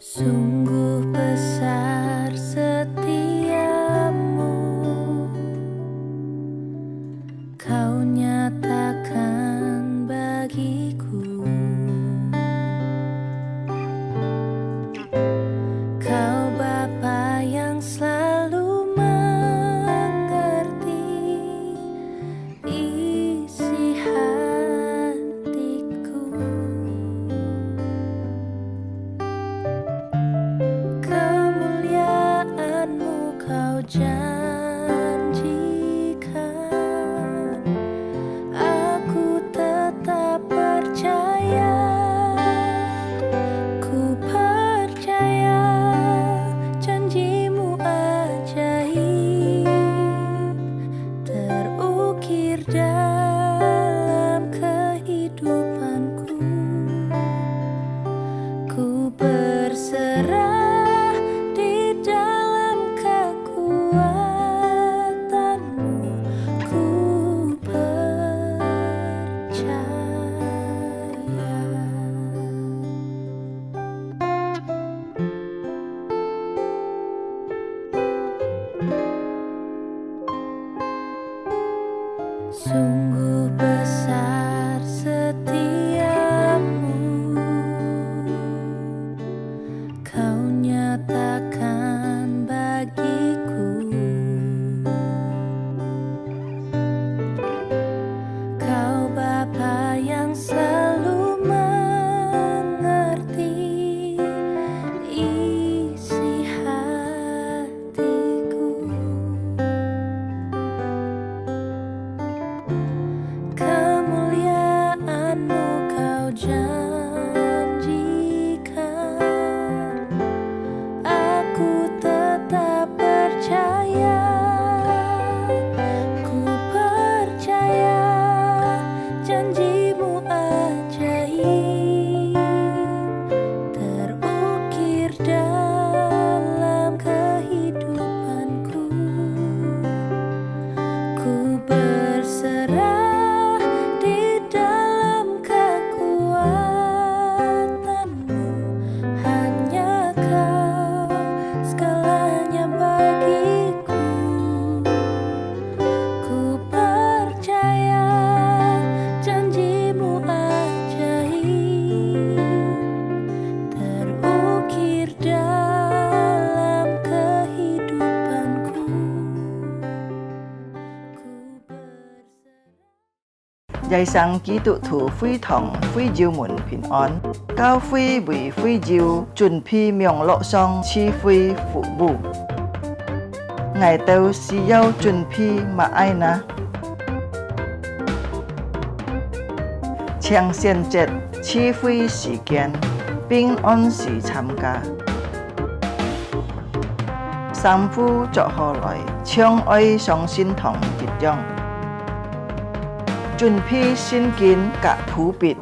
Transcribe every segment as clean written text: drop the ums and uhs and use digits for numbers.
Sungguh besar setiamu, Kau nyatakan bagiku. Kau Bapa yang selalu mengerti isi hatiku. Kemuliaan-Mu Kau janjikan, aku tetap percaya. Ku percaya janji-Mu ajaib terukir dalam kehidupanku. Ku berserah di dalam kekuatan-Mu, ku percaya. Sungguh besar setiamu, Kau nyatakan bagiku. Kau Bapa yang selalu mengerti isi hatiku. Kemuliaan-Mu Kau janjikan, aku tetap percaya. Ku percaya janji-Mu ajaib terukir dalam kehidupanku. Ku berserah di dalam kekuatan-Mu, hanya Kau segalanya bagiku. Ku percaya janji-Mu ajaib terukir dalam kehidupanku. Giai sang ký tụ thủ phi thòng phi diêu muộn bình an, cao phi vì phi diêu chuẩn phi miệng lộ song chi phi phụ bù. Ngài tâu xì yêu chuẩn phi mà ai na. Chiang xiên chết chi phi時間，平安時參加。三夫作何來，相愛相心同結將。準備先見甲普別，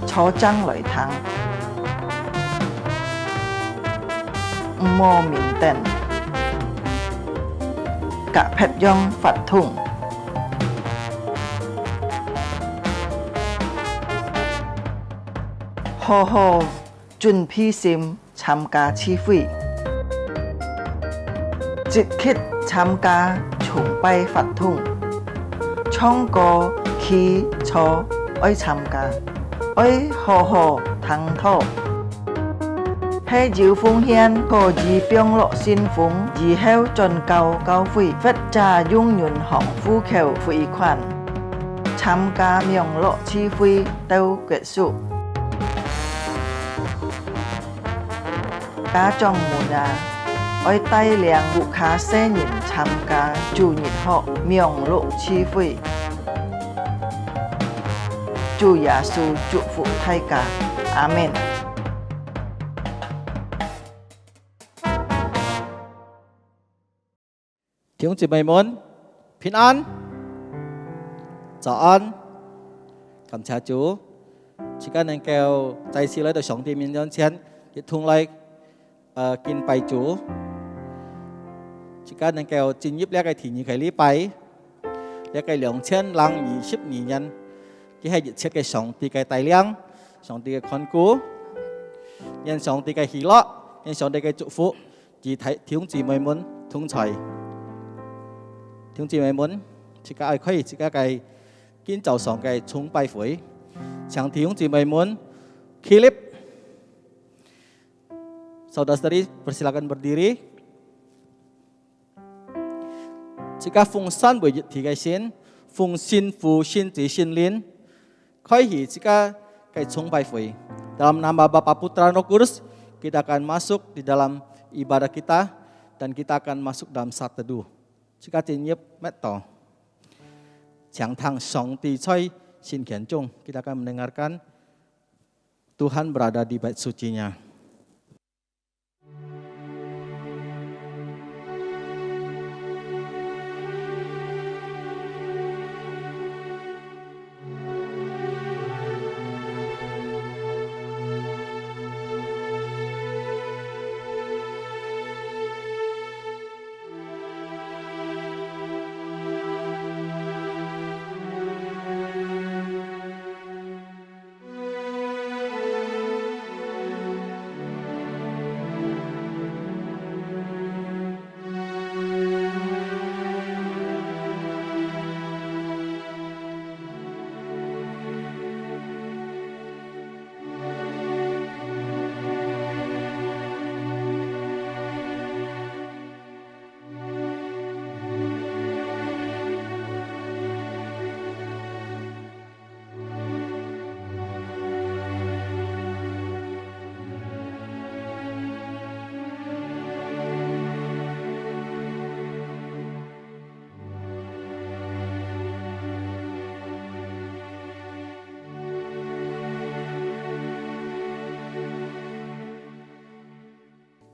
初爭來談，唔莫面定，甲劈央發通。好好準備先參加聚會，即刻參加崇拜發通。唱歌起初愛參加，愛好好聽討。喺要奉獻可以幫落先鋒，以後進教教會，或者用銀行戶口匯款。參加名落聚會到結束。家長們啊，愛帶領顧客新人參加主日學名錄聚會。主耶穌祝福大家，阿們。弟兄姊妹們，平安，早安，感謝主，時間能夠再次來到上帝面前，一同來敬拜主。時間能夠進入呢個第二個禮拜，呢個2022年，佢係熱切嘅上帝嘅帶領，上帝嘅看顧，讓上帝嘅喜樂，讓上帝嘅祝福，與弟兄姊妹們同在。弟兄姊妹們，自家可以自家嘅今早上嘅崇拜會，請弟兄姊妹們起立。Saudara-saudari persilakan berdiri. Jika fungsan berjut tiga sin, fungsin fu sin ti sin lin, koi jika kai崇拜会. Dalam nama Bapa Putra Roh Kudus, kita akan masuk di dalam ibadah kita dan kita akan masuk dalam saat teduh. Jika tinyep meto, 讲堂上帝在心田中, kita akan mendengarkan Tuhan berada di bait sucinya.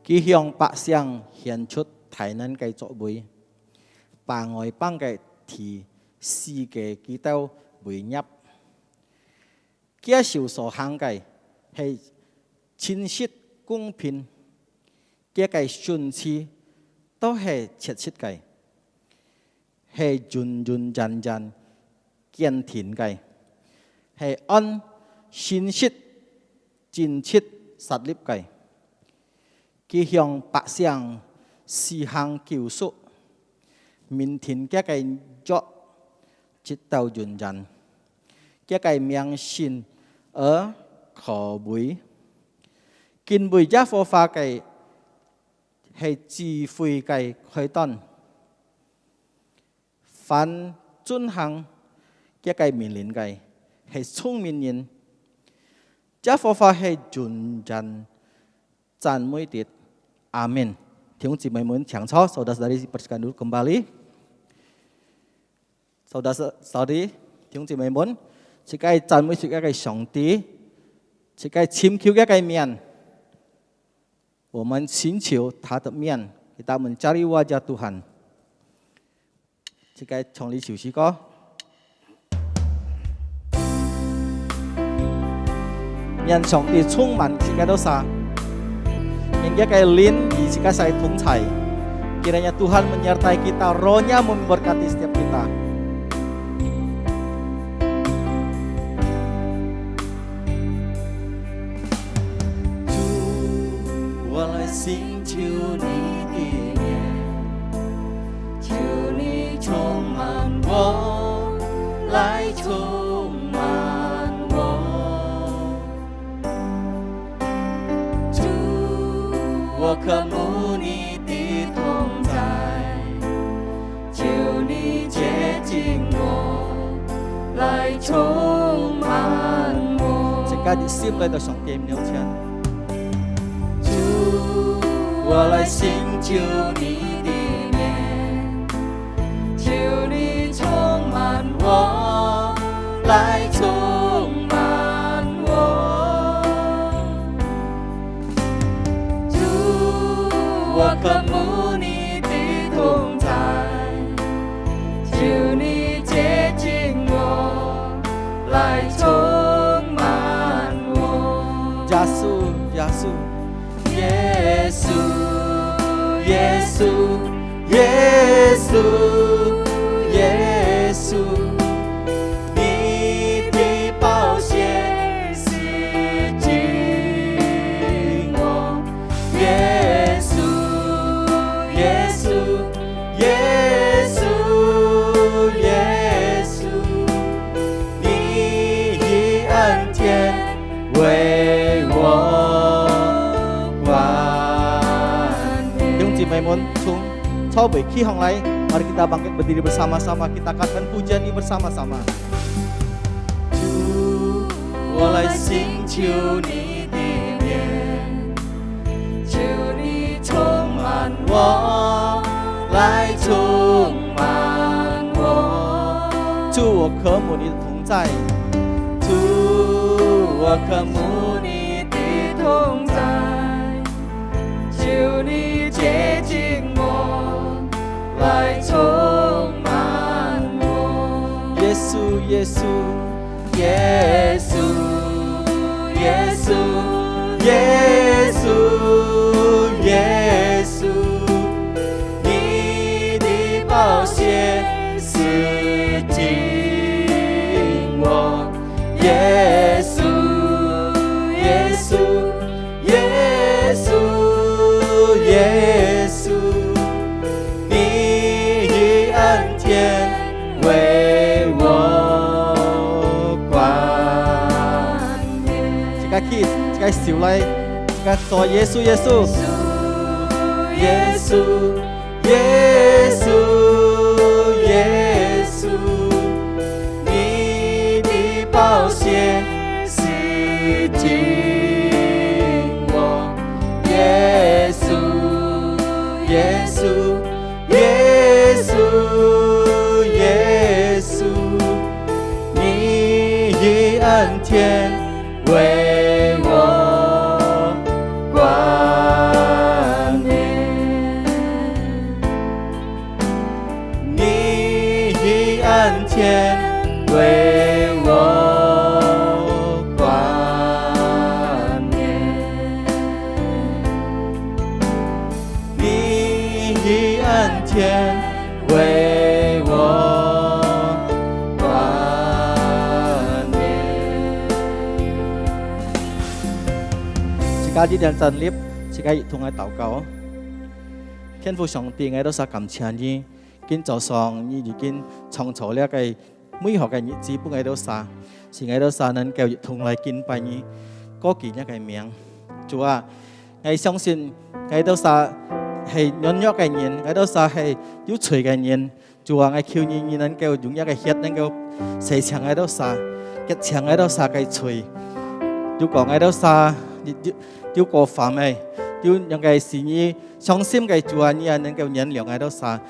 Khi hiong bạc xiang hiện xuất thái năng cái chỗ bụi, bà ngồi băng cái thì xì cái kỹ tao bụi nhập. Kia siêu số hàng cái hay chính xác công bình, kia cái xuân chi都係切切嘅，係準準真真堅挺嘅，係按現實真切實力嘅。佢向百姓施行救贖，明天嘅個作直到完人，嘅個名信而可畏，見為一佛法嘅係智慧嘅開端，凡遵行嘅個命令嘅係聰明人，一佛法係完人讚美的。Amin.弟兄姊妹們，請坐，saudara-saudari dipersilakan dulu kembali. Saudara-saudari, 弟兄姊妹們，這個讚美這個上帝，這個尋求這個面，我們尋求他的面，kita mencari wajah Tuhan. 這個從你休息歌，讓上帝充滿這個dosa. Hingga kayak lin di jika saya tungcai. Kiranya Tuhan menyertai kita, rohnya memberkati setiap kita. Walai sing chiu ni di nian, chiu ni chong man wo, lai chong man wo.我和睦你的同在，求你接近我，來充滿我。Jika disiplah到上帝面前，主，我來尋求你的面，求你充滿我，來充滿我。我渴慕你的同在，求稣，耶稣，耶稣，你的宝血洗净我，耶稣，耶稣，耶稣，耶稣，你以恩典为我冠冕。弟兄姊妹们，从超北起航来，mari kita bangkit berdiri bersama-sama, kita katakan pujian ini bersama-sama. 主，我来寻求你的面，求你充满我，来充满我。主，我渴慕你的同在，主，我渴慕你的同在，求你接近我，来充满我。耶稣，耶稣，耶稣，耶稣，耶稣，耶稣，你的宝血洗净我。耶稣，耶稣，耶稣，耶稣，你以恩典为我冠冕。这个起，这个笑来，这个做耶稣，耶稣，耶稣，耶稣，耶稣，你的宝血洗净我，耶稣，耶稣，耶稣，耶稣，你以恩典为我冠冕，你以恩典为我冠冕，你以恩典为我冠冕。家啲人真 lift， 自己同佢禱告。天父上帝，我都實感謝你，今早上你已經創造了個每項嘅日子，不我都實，是我都實能夠同嚟敬拜你，嗰件一個名。主啊，我相信我都實係軟弱嘅人，我都實係有罪嘅人。主啊，我求你能夠用一個血能夠洗淨我都實，潔淨我都實嘅罪。如果我都實要過犯嘅，要讓佢是你傷心嘅主啊，你能夠原諒我都實，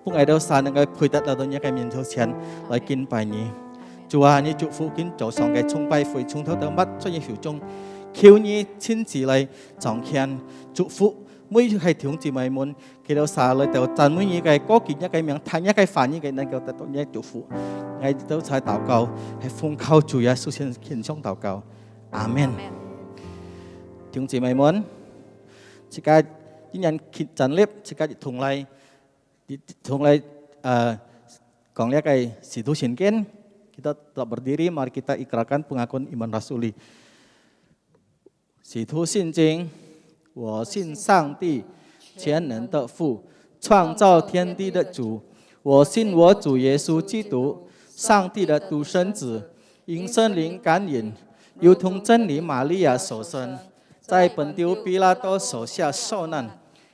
不我都實能夠配得到你嘅面頭前來敬拜你。主啊，你祝福今早上嘅崇拜會從頭到末出現效忠，求你親自嚟彰顯祝福每一個弟兄姊妹們，佢都實來到讚美你嘅嗰件一個名，聽一個反應嘅能夠得到你嘅祝福。我都在禱告，係奉靠主耶穌獻上禱告，阿門。弟兄姊妹們，這個今日真理，這個同嚟講呢個使徒信經，kita tetap berdiri, mari kita ikrarkan pengakuan iman rasuli. 使徒信經，我信上帝，全能的父，創造天地的主。我信我主耶穌基督，上帝的獨生子，因聖靈感孕，由同真理瑪利亞所生，在本丟彼拉多手下受難，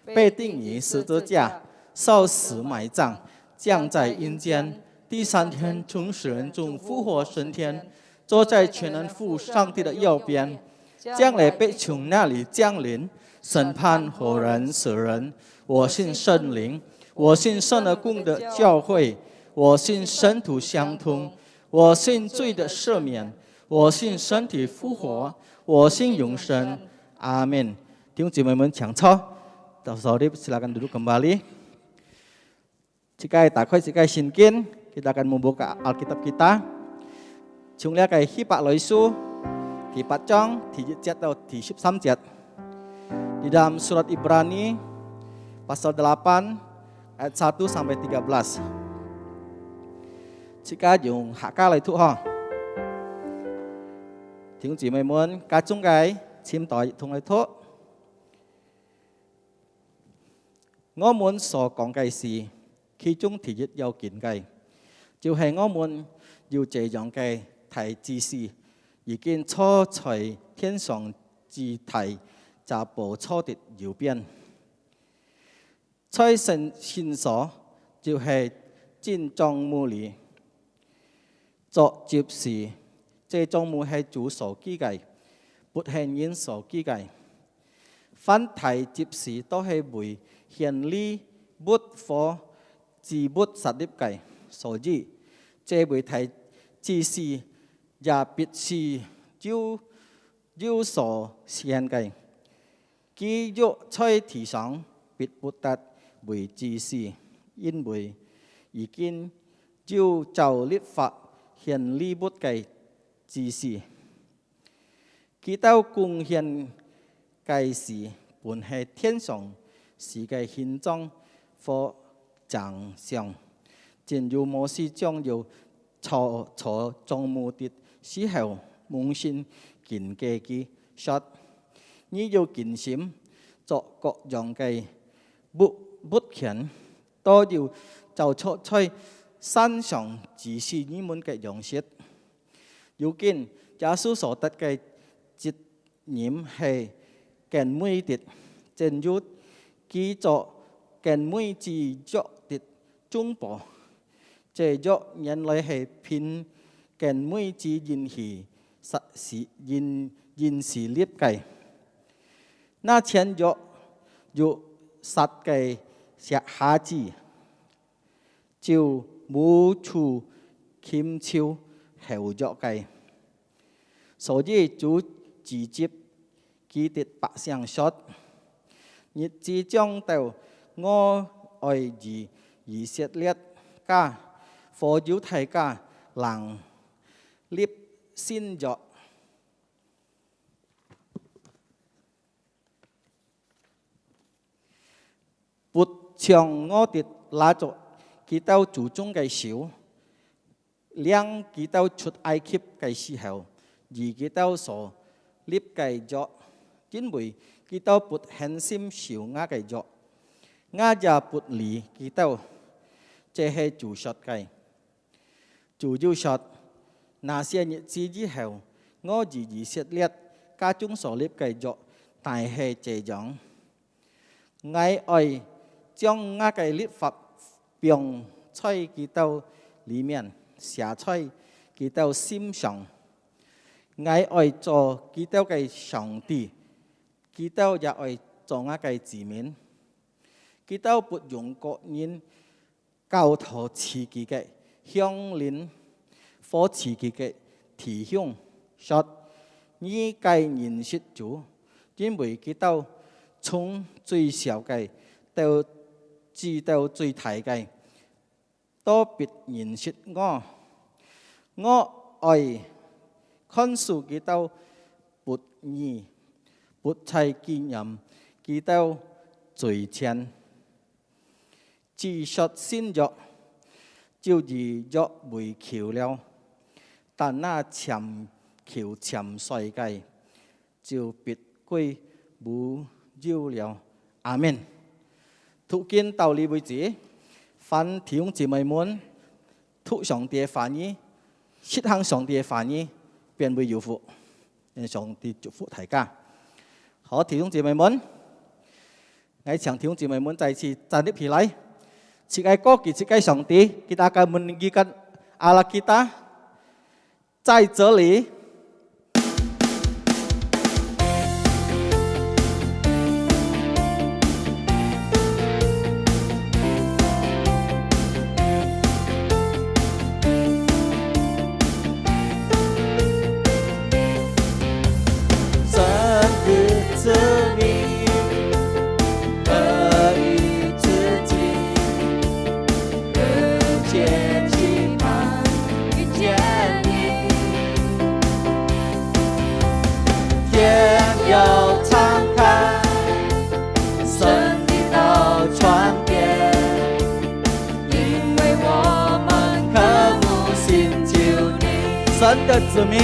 被釘於十字架，受死埋葬，降在陰間，第三天從死人中復活升天，坐在全能父上帝的右邊，將來必從那裡降臨，審判活人死人。我信聖靈，我信聖而共的教會，我信聖徒相通，我信罪的赦免，我信身體復活，我信永生。阿們。弟兄姊妹們搶抄，到時候silakan duduk kembali. Jika tak jika Sinkin, kita akan membuka Alkitab kita. Chúng ta cái Hy Bạc Lợi Su thì 8 章thì 7 到 13 節. Di dalam surat Ibrani pasal 8 ayat 1 sampai 13. Chị ca dùng hạ ca lại thu ho. Thì cũng chỉ mày muốn ca chung cái chim tỏi thùng lại thuốc. Ngõ muốn所講嘅事，其中第一有件嘅，就係我們要這樣嘅提指示，已經錯在天上之提，就步錯的右邊。在神線所就係真帳幕裏，作接事，這帳幕係主所記嘅，不係人所記嘅。凡提接事都係為獻禮物和祭物設立嘅，所以這為提指示也必須有所獻嘅。基督在地上必不得為指示，因為已經有照律法獻禮物嘅指示。基督貢獻嘅事本係天上是嘅形狀和長相，正如摩西將要坐帳幕的時候，蒙先見嘅佢說：你要盡心作各樣嘅物件，都要就出在山上指示你們嘅樣式。如今耶穌所得嘅責任係更每啲正如佢作更每之作的中保，這作人類係偏更每之現時立計。那前約有實嘅下子，就無處傾朝後約計，所以就直接佢哋百姓說：日子將到，我愛以色列家和猶太家能立新約。不像我哋拿着基督祖宗嘅手，領基督出埃及嘅時候，而基督所立嘅約，因為基督不狠心受壓嘅約，壓也不離基督，這係主說嘅。主就說：那些日子之後，我以以色列家中所立嘅約，但係這樣，我愛將我嘅律法並在基督裏面寫在基督心上，我愛做基督嘅上帝，基督也愛做我嘅子民。基督不用個人交託自己嘅鄉鄰或自己嘅弟兄，說你該認識主，因為基督從最小嘅到至到最大嘅，都必認識我。我愛看守基督不義，不再經驗基督罪愆。自說新約，就以約為橋了，但那潛橋潛水嘅，就必歸無有了。阿們。讀經到呢為止，凡弟兄姊妹們，讀上帝嘅話語，實行上帝嘅話語，便會有福。願上帝祝福大家。好，弟兄姊妹們，我請弟兄姊妹們再次站立起來，親愛歌，親愛上帝，kita akan meninggikan Allah kita，在這裡。神的子民，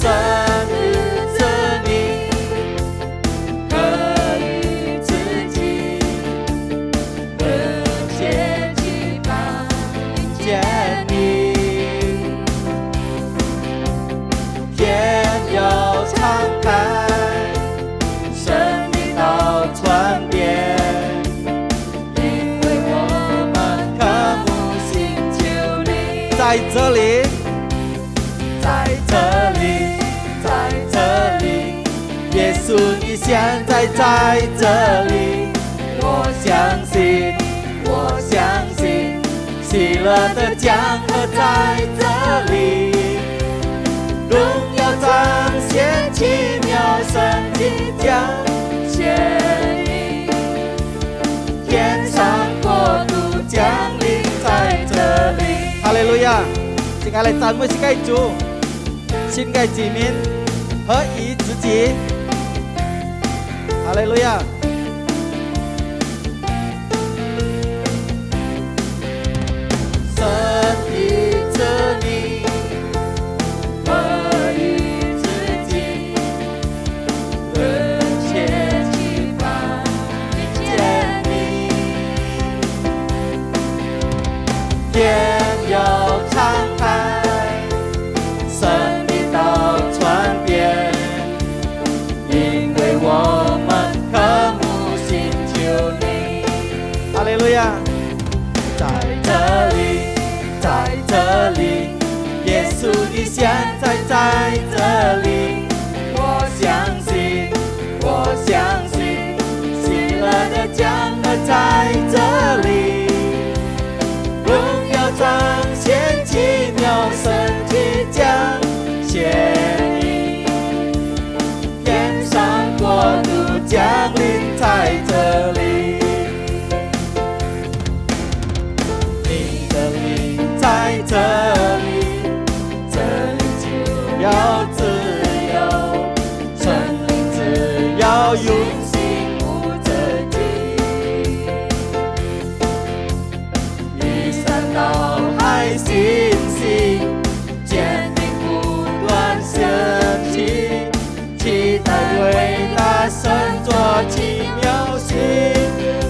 神的子民，可以自己和解去吧，见你，天要敞开，神的道传遍，因为我们渴慕寻求你，在这里，在这里，在这里，耶稣你现在在这里，我相信，我相信，喜乐的江河在这里，荣耀彰显奇妙神迹将显灵，天上国度降临在这里。哈利路亚！请爱来赞美新盖主，新盖子民合一自己。哈利路亚！神的子民合一自己，和解去吧，见你，天要敞开，神的道传遍，因为我们渴慕寻求你。哈利路亚！在这里，在这里，耶稣你现在在这里，我相信，我相信，喜乐的江河在这里，荣耀彰显奇妙神迹将显灵，天上国度降临在这里，你的灵在这里，这里就要自由，神灵只要永心无自己，一山到海信心，坚定不断升起，期待伟大神作奇妙事。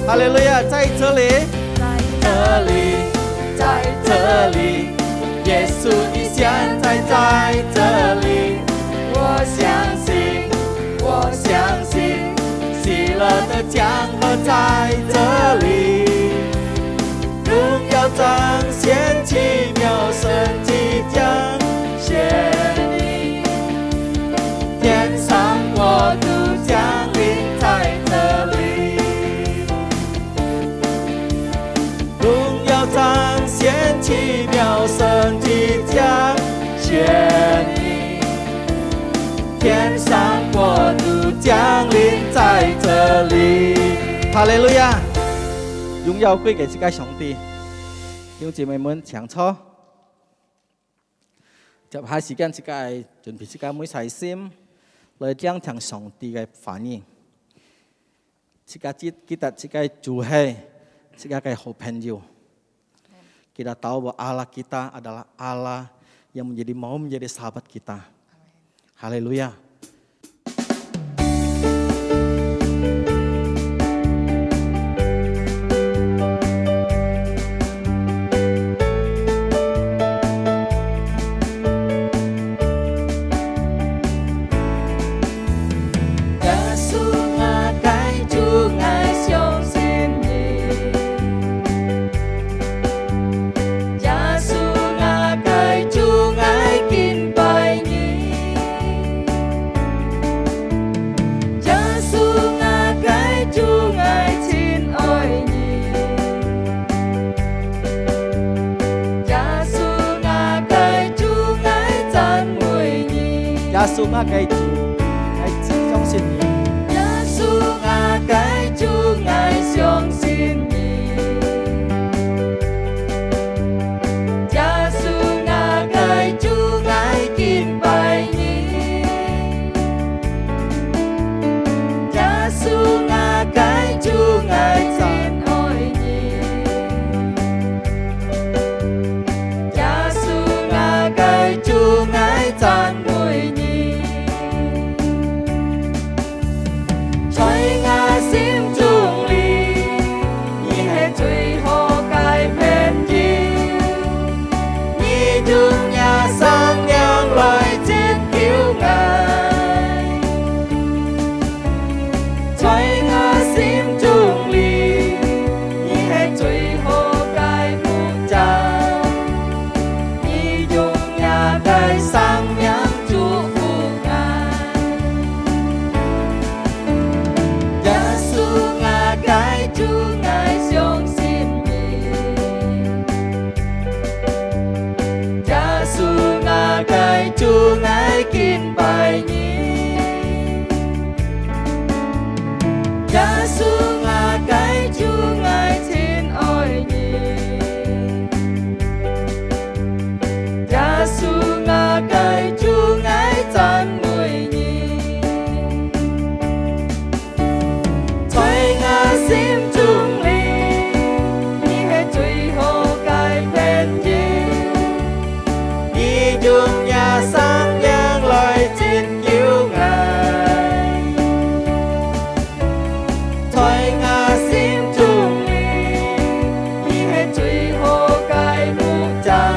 哈利路亚！在这里，在这里，在这里，耶稣你现在在这里，我相信，我相信，喜乐的江河在这里，荣耀彰显奇妙神迹将显灵，天上国度降临在这里，荣耀彰显奇妙神迹将显灵，天上国度降临在这里。哈利路亚！荣耀歸給自己上帝。弟兄姊妹們請坐。接下時間，自己準備自己每細心來聆聽上帝嘅反應。自己記得自己主係自己嘅好朋友。Kita tahu bahwa Allah kita adalah Allah yang mau menjadi sahabat kita. Haleluya. Yesus ngài chủ ngài相信你。耶稣啊，该主爱相信你。耶稣啊，该主爱敬拜你。耶稣啊，该主爱真爱你。耶稣啊， ngài kín bài nhì Cha su ngà cái chú ngài thiên ôi nhì Cha su ngà cái chú ngài tan mùi nhì Thoại ngà sim trung ly Nhì hệ truy hồ cái phên nhì Nhì dung nhà sang giang lời chín cứu ngài Thoại ngà sim trung ly Nhì hệ truy hồ cái mũ trà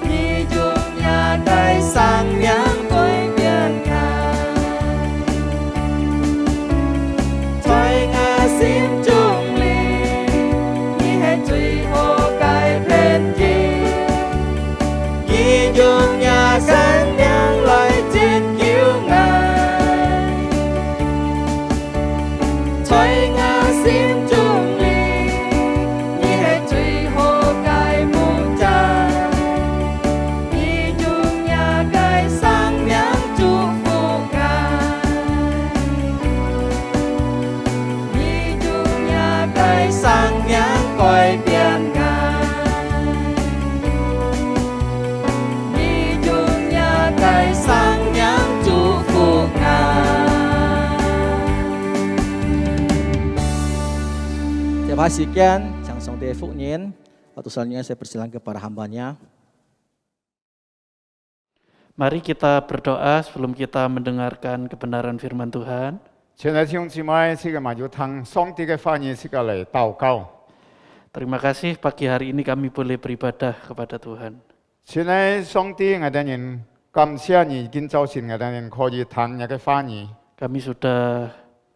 Nhì dung nhà cái sang nhang với biên ngài Thoại ngà sim trung ly Nhì hệ truy hồ cái phên nhì Nhì dung nhà sang nhang lời chín cứu ngài Thoại ngà sim trung ly Nhì hệ truy hồ cái mũ trà Nhì dung nhà cái sang nhang chúc phúc ngài Nhì dung nhà cái sang nhang coi biển ngài Nhì dung nhà cái sang nhang chúc phúc ngài Terima kasih sekian, Chang Song Te Phu Nien. Waktu selanjutnya saya persilakan kepada hambanya. Mari kita berdoa sebelum kita mendengarkan kebenaran firman Tuhan. 亲爱弟兄姊妹，这个嘛就通上帝嘅话语，这个嚟祷告。 Terima kasih pagi hari ini kami boleh beribadah kepada Tuhan. 亲爱上帝，我哋人感谢你，今早晨我哋人可以聽你嘅話語， Kami sudah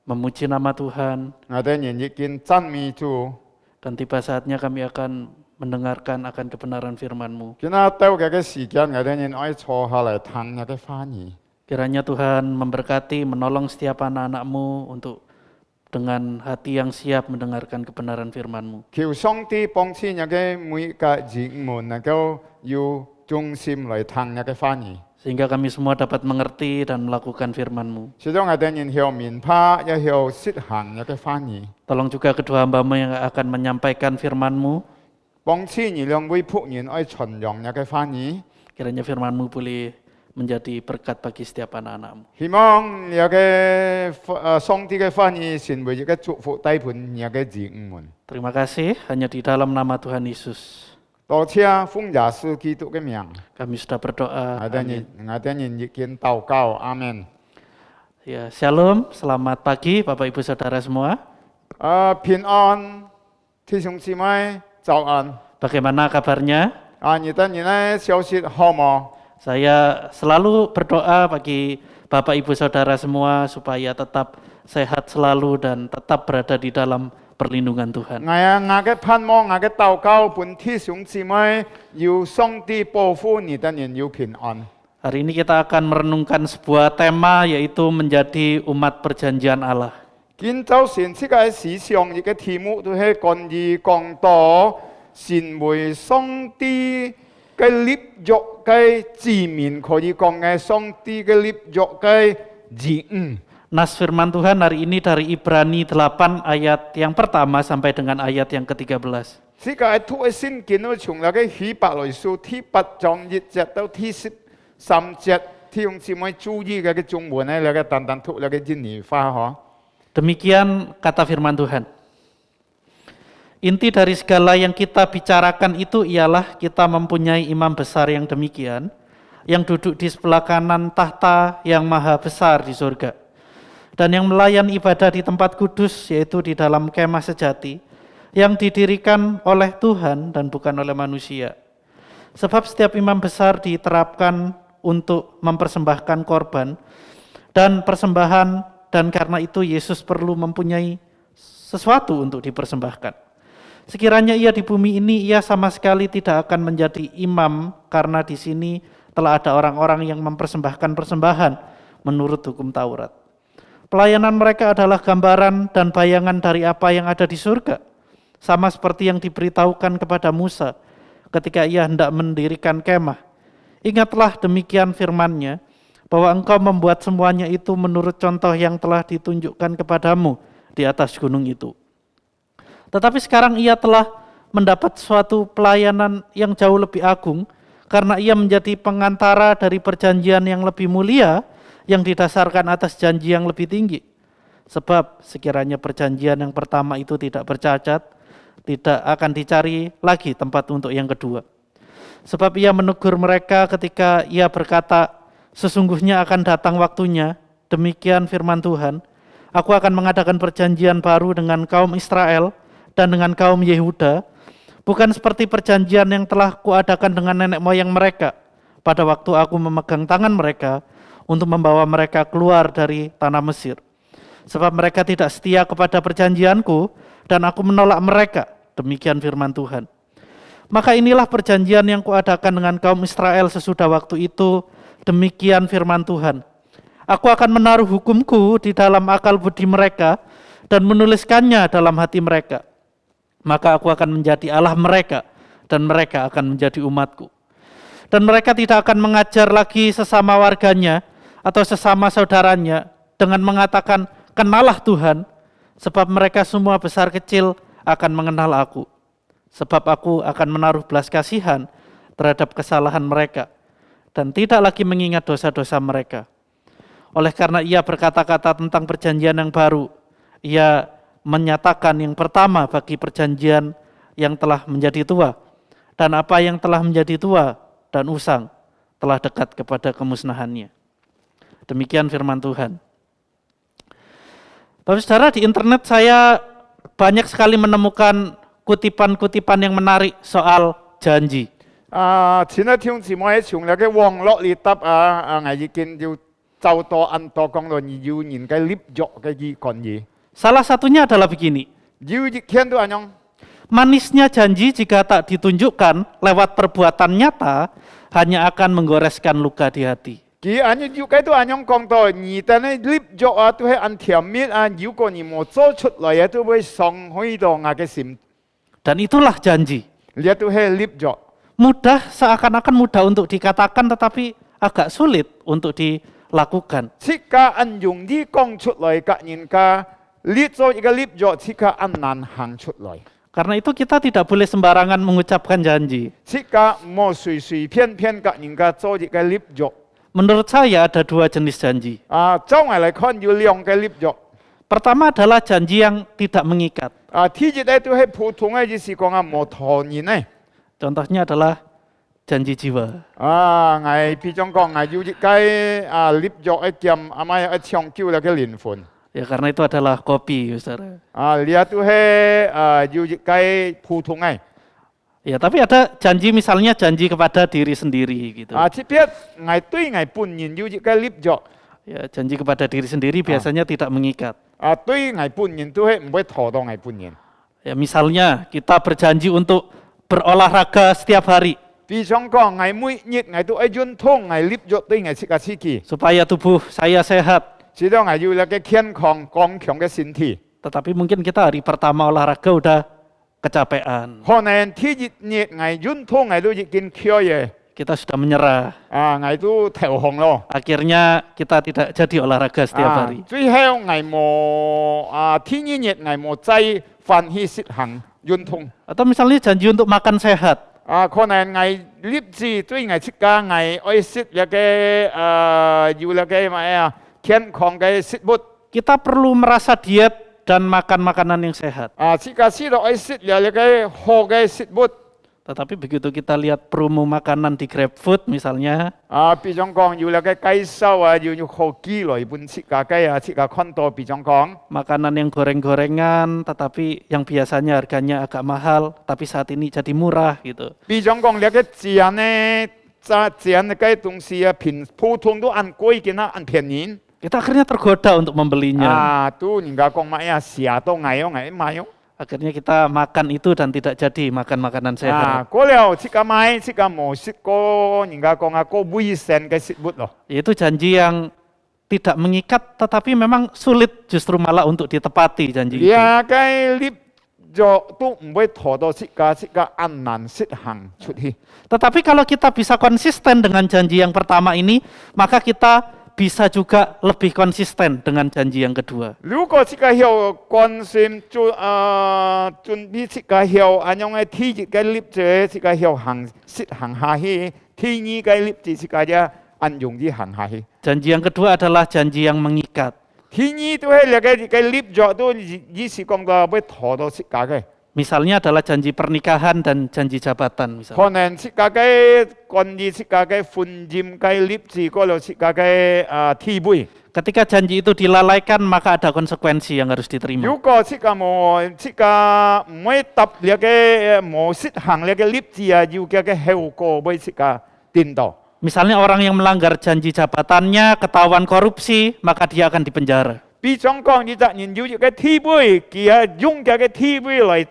memuji nama Tuhan 我哋人已經讚美主。 dan tiba saatnya kami akan mendengarkan akan kebenaran firman-Mu. 今日到嘅時間，我哋人可以坐下嚟聽你嘅話語。 Kiranya Tuhan memberkati, menolong setiap anak-anak-Mu untuk dengan hati yang siap mendengarkan kebenaran firman-Mu. 求上帝幫助你嘅每個人們能夠有忠心嚟聽你嘅話語。 Sehingga kami semua dapat mengerti dan melakukan firman-Mu. 始終我哋人向明白，也向實行你嘅話語。 Tolong juga kedua hamba-Mu yang akan menyampaikan firman-Mu. 幫助你兩位僕人可以傳揚你嘅話語。 Kiranya firman-Mu boleh menjadi berkat bagi setiap anak-anak-Mu. 希望你嘅上帝嘅話語成為一個祝福帶盤你嘅人們。 Terima kasih, hanya di dalam nama Tuhan Yesus 多謝奉耶穌基督嘅名， kami sudah berdoa. 我哋 Amin. 人已經禱告，阿門。 Ya, Shalom, selamat pagi Bapak Ibu Saudara semua. 平安，弟兄姊妹，早安。 Bagaimana kabarnya? 你哋呢消息好嗎？ Saya selalu berdoa bagi Bapak Ibu Saudara semua supaya tetap sehat selalu dan tetap berada di dalam perlindungan Tuhan. 我嘅盼望，我嘅禱告，本弟兄姊妹要上帝保護你哋人要平安。 Hari ini kita akan merenungkan sebuah tema yaitu menjadi umat perjanjian Allah. 今早晨這個時上一個題目都係關於講到成為上帝嘅立約嘅子民，可以講係上帝嘅立約嘅人。 Nas firman Tuhan hari ini dari Ibrani 8 ayat yang pertama sampai dengan ayat yang ke-13. 這個係讀嘅聖經都從那個希伯來書第8章1節到第13節，弟兄姊妹注意嘅中文咧，那個單單讀那個印尼話嗬。 Demikian kata firman Tuhan. Inti dari segala yang kita bicarakan itu ialah kita mempunyai imam besar yang demikian, yang duduk di sebelah kanan tahta yang maha besar di surga. Dan yang melayan ibadah di tempat kudus, yaitu di dalam kemah sejati, yang didirikan oleh Tuhan dan bukan oleh manusia. Sebab setiap imam besar diterapkan untuk mempersembahkan korban dan persembahan, dan karena itu Yesus perlu mempunyai sesuatu untuk dipersembahkan. Sekiranya ia di bumi ini, ia sama sekali tidak akan menjadi imam, karena di sini telah ada orang-orang yang mempersembahkan persembahan menurut hukum Taurat. Pelayanan mereka adalah gambaran dan bayangan dari apa yang ada di surga, sama seperti yang diberitahukan kepada Musa ketika ia hendak mendirikan kemah. Ingatlah demikian firman-Nya, bahwa Engkau membuat semuanya itu menurut contoh yang telah ditunjukkan kepadamu di atas gunung itu. Tetapi sekarang ia telah mendapat suatu pelayanan yang jauh lebih agung, karena ia menjadi pengantara dari perjanjian yang lebih mulia, yang didasarkan atas janji yang lebih tinggi. Sebab sekiranya perjanjian yang pertama itu tidak bercacat, tidak akan dicari lagi tempat untuk yang kedua. Sebab ia menegur mereka ketika ia berkata, sesungguhnya akan datang waktunya, demikian firman Tuhan, aku akan mengadakan perjanjian baru dengan kaum Israel dan dengan kaum Yehuda, bukan seperti perjanjian yang telah kuadakan dengan nenek moyang mereka pada waktu aku memegang tangan mereka untuk membawa mereka keluar dari tanah Mesir. Sebab mereka tidak setia kepada perjanjianku dan aku menolak mereka, demikian firman Tuhan. Maka inilah perjanjian yang kuadakan dengan kaum Israel sesudah waktu itu, demikian firman Tuhan. Aku akan menaruh hukumku di dalam akal budi mereka dan menuliskannya dalam hati mereka. Maka aku akan menjadi Allah mereka dan mereka akan menjadi umatku. Dan mereka tidak akan mengajar lagi sesama warganya atau sesama saudaranya dengan mengatakan, kenalah Tuhan, sebab mereka semua besar kecil akan mengenal aku. Sebab aku akan menaruh belas kasihan terhadap kesalahan mereka dan tidak lagi mengingat dosa-dosa mereka. Oleh karena ia berkata-kata tentang perjanjian yang baru, ia menyatakan yang pertama bagi perjanjian yang telah menjadi tua, dan apa yang telah menjadi tua dan usang telah dekat kepada kemusnahannya. Demikian firman Tuhan. Bapak Saudara, di internet saya banyak sekali menemukan kutipan-kutipan yang menarik soal janji. 前一天姊妹從那個網絡裏答我已經要就多按多講到要人嘅立約嘅講嘢， Salah satunya adalah begini, 要一天都安樣。 manisnya janji jika tak ditunjukkan lewat perbuatan nyata hanya akan menggoreskan luka di hati. 佢安樣要計都安樣講到，而但係立約都係按甜蜜如果你冇做出來都會傷害到我嘅心， Dan itulah janji. 呢都係立約。 Mudah, seakan-akan mudah untuk dikatakan tetapi agak sulit untuk dilakukan. 即刻按容易講出來嘅人家，立咗一個立約，即刻按難行出來。 Karena itu kita tidak boleh sembarangan mengucapkan janji. 即刻冇隨隨便便嘅人家做一個立約。 Menurut saya ada dua jenis janji. 照我嚟看有兩個立約。 Pertama adalah janji yang tidak mengikat. 第一咧都係普通嘅，就是講冇拖延咧。 Contohnya adalah janji jiwa. 我比如講，我要一個立約一件，咪一長久嘅靈魂。 Ya karena itu adalah kopi, saudara. 呢都係要一個普通嘅。 Ya, tapi ada janji misalnya janji kepada diri sendiri gitu. 特別我對我本人要一個立約， Ya, janji kepada diri sendiri biasanya tidak mengikat. 對我本人都係唔會拖到我本人。 Ya, misalnya kita berjanji untuk berolahraga setiap hari 比如講，我每日我都係運動，我立約對我自己， supaya tubuh saya sehat. 知道我要一個健康剛強嘅身體。 Tetapi mungkin kita hari pertama olahraga udah kecapean. 可能第一日我運動我都已經攰嘅， Kita sudah menyerah. 我都投降咯。 Akhirnya kita tidak jadi olahraga setiap hari. 最後我冇第二日我冇再翻去實行運動。 Atau misalnya janji untuk makan sehat. 可能我立志對我自己我愛食一個要一個咩健康嘅食物。 Kita perlu merasa diet dan makan makanan yang sehat. 自己知道愛食一個好嘅食物。 Tetapi begitu kita lihat promo makanan di GrabFood misalnya, 比如講要一個介紹要好幾類本設計嘅設計看到，比如講 makanan yang goreng-gorengan tetapi yang biasanya harganya agak mahal tapi saat ini jadi murah gitu. 比如講你個醬呢，醬嘅東西普通都按貴嘅啦，按便宜。 Kita akhirnya tergoda untuk membelinya. 都人家講乜嘢試都嗌用嗌買用。 Akhirnya kita makan itu dan tidak jadi makan makanan sehat. 過了自己買，自己冇食過，人家講個危險嘅食物咯。 Itu janji yang tidak mengikat tetapi memang sulit justru malah untuk ditepati janji itu. 呢個立咗都唔會陀到釋迦安難實行出去。 Tetapi kalau kita bisa konsisten dengan janji yang pertama ini, maka kita bisa juga lebih konsisten dengan janji yang kedua. 如果釋迦要關心準備釋迦要安樣嘅體質嘅立者，釋迦要實行下去，體義嘅立者釋迦呀安容易行下去。 Janji yang kedua adalah janji yang mengikat. 體義都係嘅立咗都意思講到會陀到釋迦嘅。 Misalnya adalah janji pernikahan dan janji jabatan misalnya. 可能釋迦嘅關於釋迦嘅婚姻嘅立志嗰度釋迦嘅體位。 Ketika janji itu dilalaikan, maka ada konsekuensi yang harus diterima. 如果釋迦唔會答你嘅冇實行你嘅立志啊，要嘅後果會釋迦顛倒。 Misalnya orang yang melanggar janji jabatannya, ketahuan korupsi, maka dia akan dipenjara. 比方講，你責任要嘅體位，佢用嘅體位嚟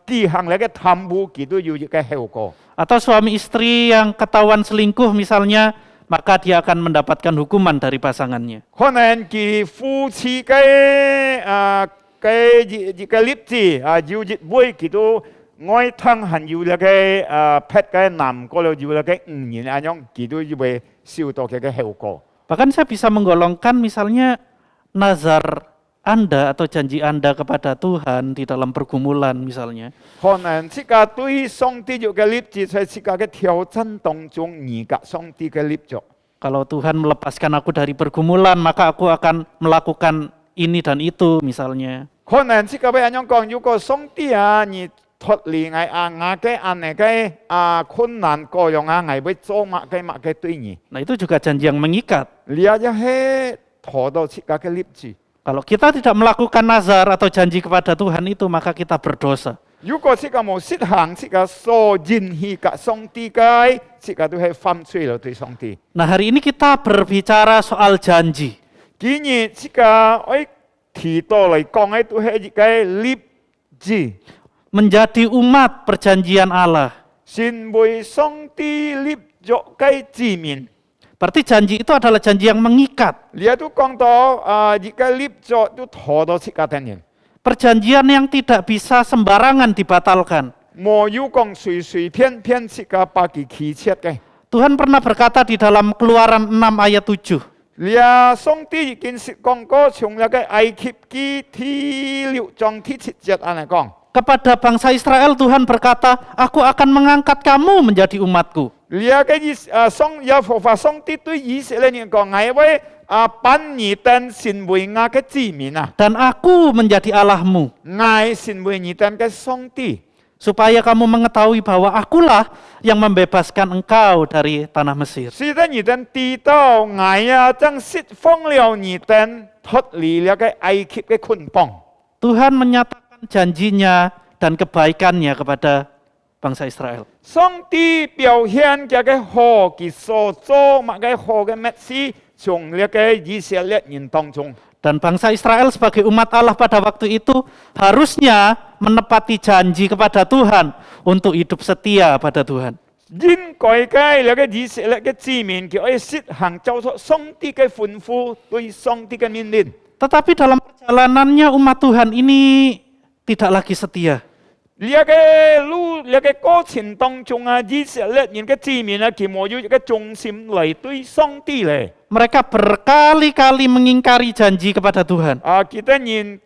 執行你嘅貪污，佢都要嘅後果。 Atau suami istri yang ketahuan selingkuh misalnya, maka dia akan mendapatkan hukuman dari pasangannya. 可能佢夫妻嘅立志要越會佢都愛吞恨要你嘅劈嘅男嗰度要你嘅5年咁樣，佢都會受到嘅後果。 Bahkan saya bisa menggolongkan misalnya nazar Anda atau janji Anda kepada Tuhan di dalam pergumulan misalnya. 可能釋迦對上帝有嘅立志，在釋迦嘅挑戰當中，嚴格上帝嘅立作。 Kalau Tuhan melepaskan aku dari pergumulan, maka aku akan melakukan ini dan itu misalnya. 可能釋迦俾人講，如果上帝你脱離我嘅困難各樣我會做乜嘅對你。 Nah itu juga janji yang mengikat. 你也係陀到釋迦嘅立志。 Kalau kita tidak melakukan nazar atau janji kepada Tuhan itu, maka kita berdosa. 如果釋迦冇實行，釋迦所應許嘅上帝嘅，釋迦都係犯罪咗對上帝。 Nah hari ini kita berbicara soal janji. 既然釋迦提到嚟講嘅都係一個立志， Menjadi umat perjanjian Allah. 成為上帝立約嘅子民。 Berarti janji itu adalah janji yang mengikat. 你都講到一個立約都陀到釋迦等人， Perjanjian yang tidak bisa sembarangan dibatalkan. 冇要講隨便釋迦把佢起切嘅。 Tuhan pernah berkata di dalam Keluaran 6 ayat 7. 你上帝已經講過，從那個埃及記第6章第7節嚟講。 Kepada bangsa Israel Tuhan berkata, aku akan mengangkat kamu menjadi umatku. 你耶和華上帝對以色列人講：我會把你哋成為我嘅子民啊！ Dan aku menjadi Allahmu. 我成為你哋嘅上帝， Supaya kamu mengetahui bahwa akulah yang membebaskan engkau dari tanah Mesir. 使得你哋知道我將釋放了你哋脱離了嘅埃及嘅捆綁。 Tuhan menyatakan janjinya dan kebaikannya kepada bangsa Israel. 上帝表現嘅好，佢所做乜嘅好嘅乜事，從呢個以色列人當中。 Dan bangsa Israel sebagai umat Allah pada waktu itu harusnya menepati janji kepada Tuhan untuk hidup setia pada Tuhan. 應該嘅呢個以色列嘅子民，佢可以實行照着上帝嘅吩咐，對上帝嘅命令。 Tetapi dalam perjalanannya umat Tuhan ini tidak lagi setia. 呢個過程當中以色列人嘅子民佢冇有一個重心嚟對上帝咧。 Mereka berkali-kali mengingkari janji kepada Tuhan. kita nhìn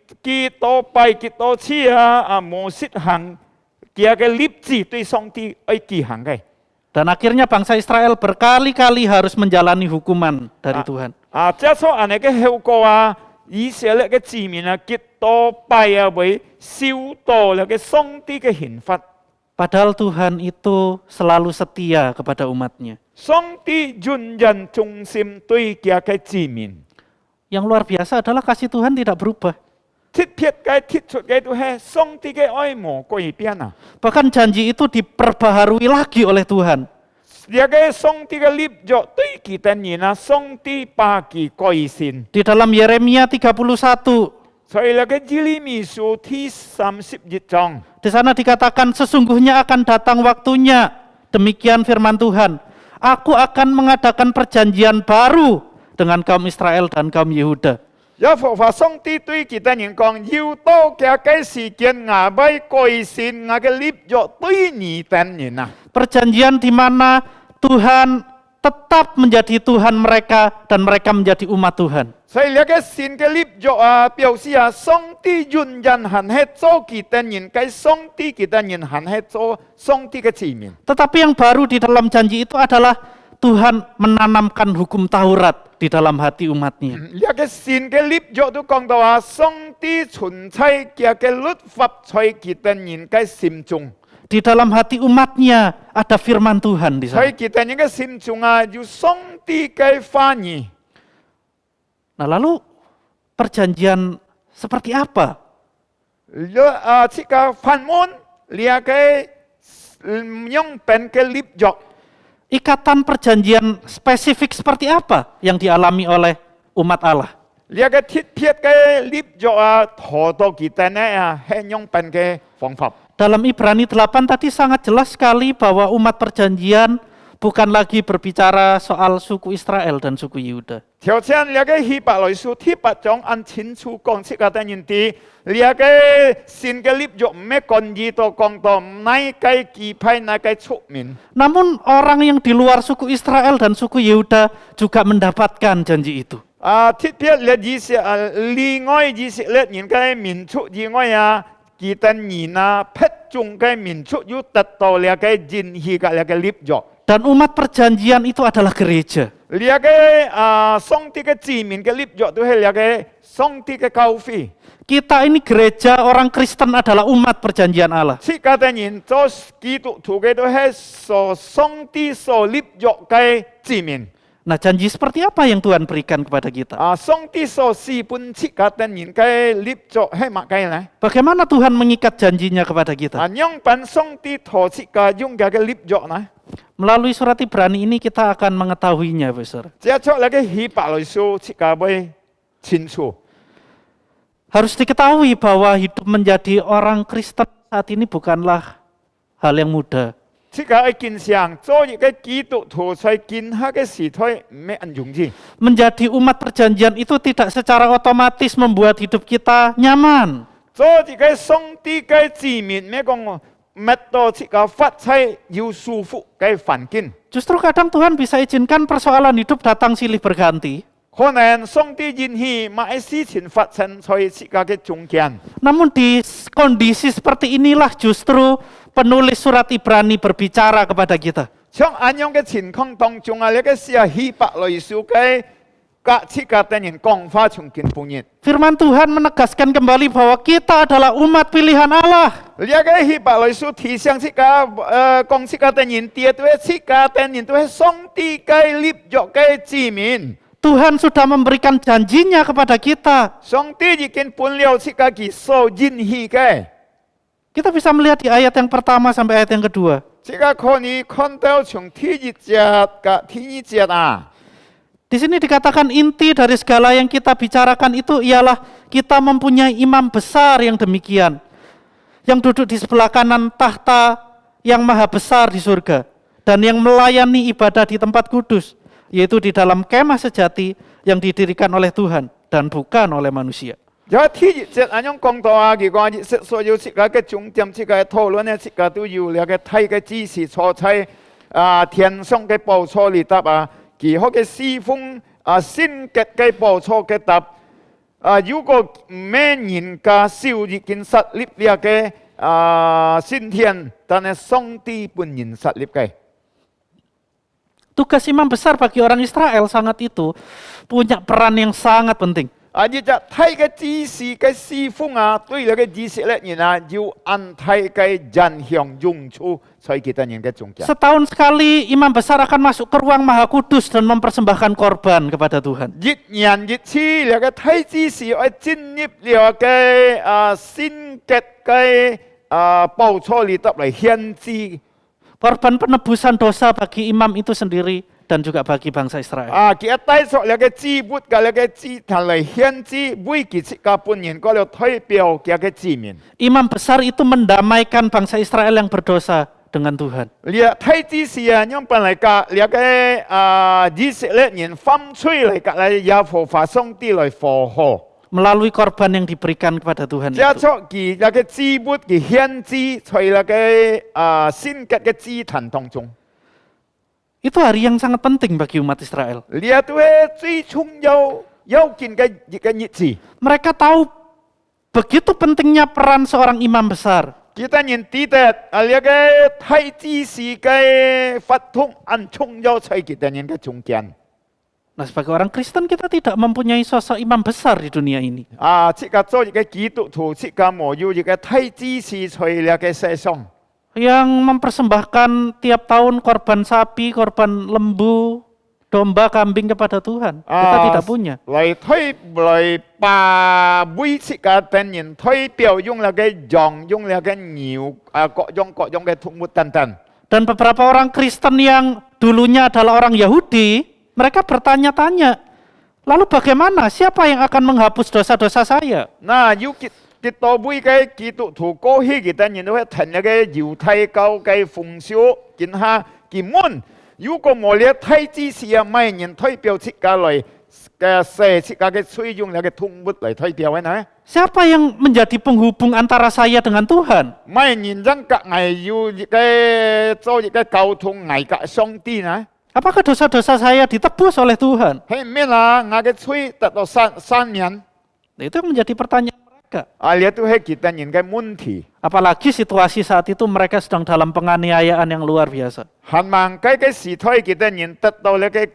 多拜幾多次冇實行佢嘅立志對上帝去執行嘅。 Dan akhirnya bangsa Israel berkali-kali harus menjalani hukuman dari Tuhan. 即係所謂嘅後果以色列嘅子民幾多拜會受到呢個上帝嘅刑罰。 Padahal Tuhan itu selalu setia kepada umatnya. 上帝永遠忠心對佢嘅子民。 Yang luar biasa adalah kasih Tuhan tidak berubah. 貼出嘅都係上帝嘅愛冇改變啊！ Bahkan janji itu diperbaharui lagi oleh Tuhan. 呢個上帝嘅立約對佢哋人上帝把佢改善。 Di dalam Yeremia 31, 所以呢個耶利米書第31章， di sana dikatakan sesungguhnya akan datang waktunya. Demikian firman Tuhan. Aku akan mengadakan perjanjian baru dengan kaum Israel dan kaum Yehuda. 有佛法上帝對其他人講，要到嘅嘅時間，我要改善我嘅立約對你等人啊。 Perjanjian di mana Tuhan tetap menjadi Tuhan mereka dan mereka menjadi umat Tuhan. 所以呢個新嘅立約啊，表示啊，上帝原人還係做其他人，嘅上帝其他人還係做上帝嘅子民。 Tetapi yang baru di dalam janji itu adalah Tuhan menanamkan hukum Taurat di dalam hati umatnya. 呢個新嘅立約都講到啊，上帝存在嘅律法在其他人嘅心中。 Di dalam hati umatnya ada firman Tuhan di 在 sana. 其他人嘅心中啊，有上帝嘅話語。 Nah, lalu perjanjian seperti apa? 這個法門，呢個用本嘅立約。 Ikatan perjanjian spesifik seperti apa yang dialami oleh umat Allah? 呢個鐵撇嘅立約啊，拖到其他呢啊，係用本嘅方法。 Dalam Ibrani 8 tadi sangat jelas sekali bahwa umat perjanjian bukan lagi berbicara soal suku Israel dan suku Yehuda. 條前呢個希伯來書第8章按清楚講出個等人哋，呢個新嘅立約唔係講義到講到哪個支派哪個出民。 Namun orang yang di luar suku Israel dan suku Yehuda juga mendapatkan janji itu. 鐵撇呢意思啊，另外意思咧，人嘅民族以外啊，其他人啊，撇中嘅民族要達到呢個應許嘅呢個立約。 Dan umat perjanjian itu adalah gereja. 呢個上帝嘅子民嘅立約都係呢個上帝嘅教會。 Kita ini gereja, orang Kristen adalah umat perjanjian Allah. 切家的人做基督徒嘅都係所上帝所立約嘅子民。 Nah, janji seperti apa yang Tuhan berikan kepada kita? 上帝所施本切家的人嘅立約係乜嘅呢？ Bagaimana Tuhan mengikat janjinya kepada kita? 用本上帝托切家用嘅立約呢？ Melalui surat Ibrani ini kita akan mengetahuinya, Besar. 接觸那個希伯來書切家會清楚。 Harus diketahui bahwa hidup menjadi orang Kristen saat ini bukanlah hal yang mudah. 切家嘅見上做一個基督徒在今下嘅時代唔係很容易。 Menjadi umat perjanjian itu tidak secara otomatis membuat hidup kita nyaman. 做一個上帝嘅子民，咩講？乜到切家發財要舒服嘅環境。 Justru kadang Tuhan bisa izinkan persoalan hidup datang silih berganti. 可能上帝允許某些事情發生在切家嘅中間。 Namun di kondisi seperti inilah justru penulis surat Ibrani berbicara kepada kita. 像咁樣嘅情況當中啊，呢個是希伯來書嘅切家的人講話從見本人。 Firman Tuhan menegaskan kembali bahwa kita adalah umat pilihan Allah. 呢個希伯來書提醒切家講切家的人，啲都係切家的人都係上帝嘅立約嘅子民。 Tuhan sudah memberikan janjinya kepada kita. 上帝已經本了切家佢所允許嘅。 Kita bisa melihat di ayat yang pertama sampai ayat yang kedua. 切家可以看到從第一節嘅第二節啊。 Di sini dikatakan inti dari segala yang kita bicarakan itu ialah kita mempunyai imam besar yang demikian. Yang duduk di sebelah kanan tahta yang maha besar di surga. Dan yang melayani ibadah di tempat kudus. Yaitu di dalam kemah sejati yang didirikan oleh Tuhan dan bukan oleh manusia. 有第一節咁樣講到啊，佢講所有切家嘅重點、切家嘅討論咧，切家都要了嘅睇嘅指示坐喺天上嘅寶座裏頭啊，佢好嘅侍奉先結嘅寶座嘅答如果咩人家少已經設立了嘅先天，但係上帝本人設立嘅。 Tugas imam besar bagi orang Israel sangat itu punya peran yang sangat penting. 而就睇嘅指示嘅侍奉啊，對你嘅指示咧，然後要按睇嘅人向用處在其他人嘅中間。 Setahun sekali imam besar akan masuk ke ruang maha kudus dan mempersembahkan korban kepada Tuhan. 一年一次，你嘅睇指示我進入了嘅先結嘅寶座裏頭嚟獻祭。 Korban penebusan dosa bagi imam itu sendiri dan juga bagi bangsa Israel. Kita帶咗你嘅祭物，嘅你嘅祭壇嚟獻祭，每幾次嘅本人嗰度代表佢嘅子民。 Imam besar itu mendamaikan bangsa Israel yang berdosa dengan Tuhan. 列太子是啊，用本来甲列个以色列人犯罪嚟甲嚟耶和華上帝嚟復活， Melalui korban yang diberikan kepada Tuhan 加 itu. 速佢那個祭物嘅獻祭，在那個聖潔嘅祭壇當中， Itu hari yang sangat penting bagi umat Israel. 列都係最重要緊嘅一個日子。 Mereka tahu begitu pentingnya peran seorang imam besar. Kita nhìn tí tết,列個太子是嘅法統很重要，在kita nhìn嘅中間。 Nah, sebagai orang Kristen kita tidak mempunyai sosok imam besar di dunia ini. 即個做一個基督徒，即個冇有一個太子是在列個世上。 Yang mempersembahkan tiap tahun korban sapi, korban lembu, domba, kambing kepada Tuhan. Kita tidak punya. 嚟把每次嘅等人推表用那個羊，用那個牛，各種嘅動物等等。 Dan beberapa orang Kristen yang dulunya adalah orang Yahudi, mereka bertanya-tanya, lalu bagaimana? Siapa yang akan menghapus dosa-dosa saya? 嗱，要結每個基督徒過去嘅等人都係聽那個猶太教嘅風俗，見下見門。如果冇列太子是啊，每人推表自家來嘅寫自家嘅罪用那個動物嚟推表嘅呢？ Siapa yang menjadi penghubung antara saya dengan Tuhan? 每人將隔礙要一個做一個溝通，礙隔上帝呢？ Apakah dosa-dosa saya ditebus oleh Tuhan? 係咩啦？我嘅罪得到赦免， Nah, itu yang menjadi pertanyaan mereka. 呢都係kita人嘅問題。 Apalagi situasi saat itu mereka sedang dalam penganiayaan yang luar biasa. 盼望這個時代kita人得到那個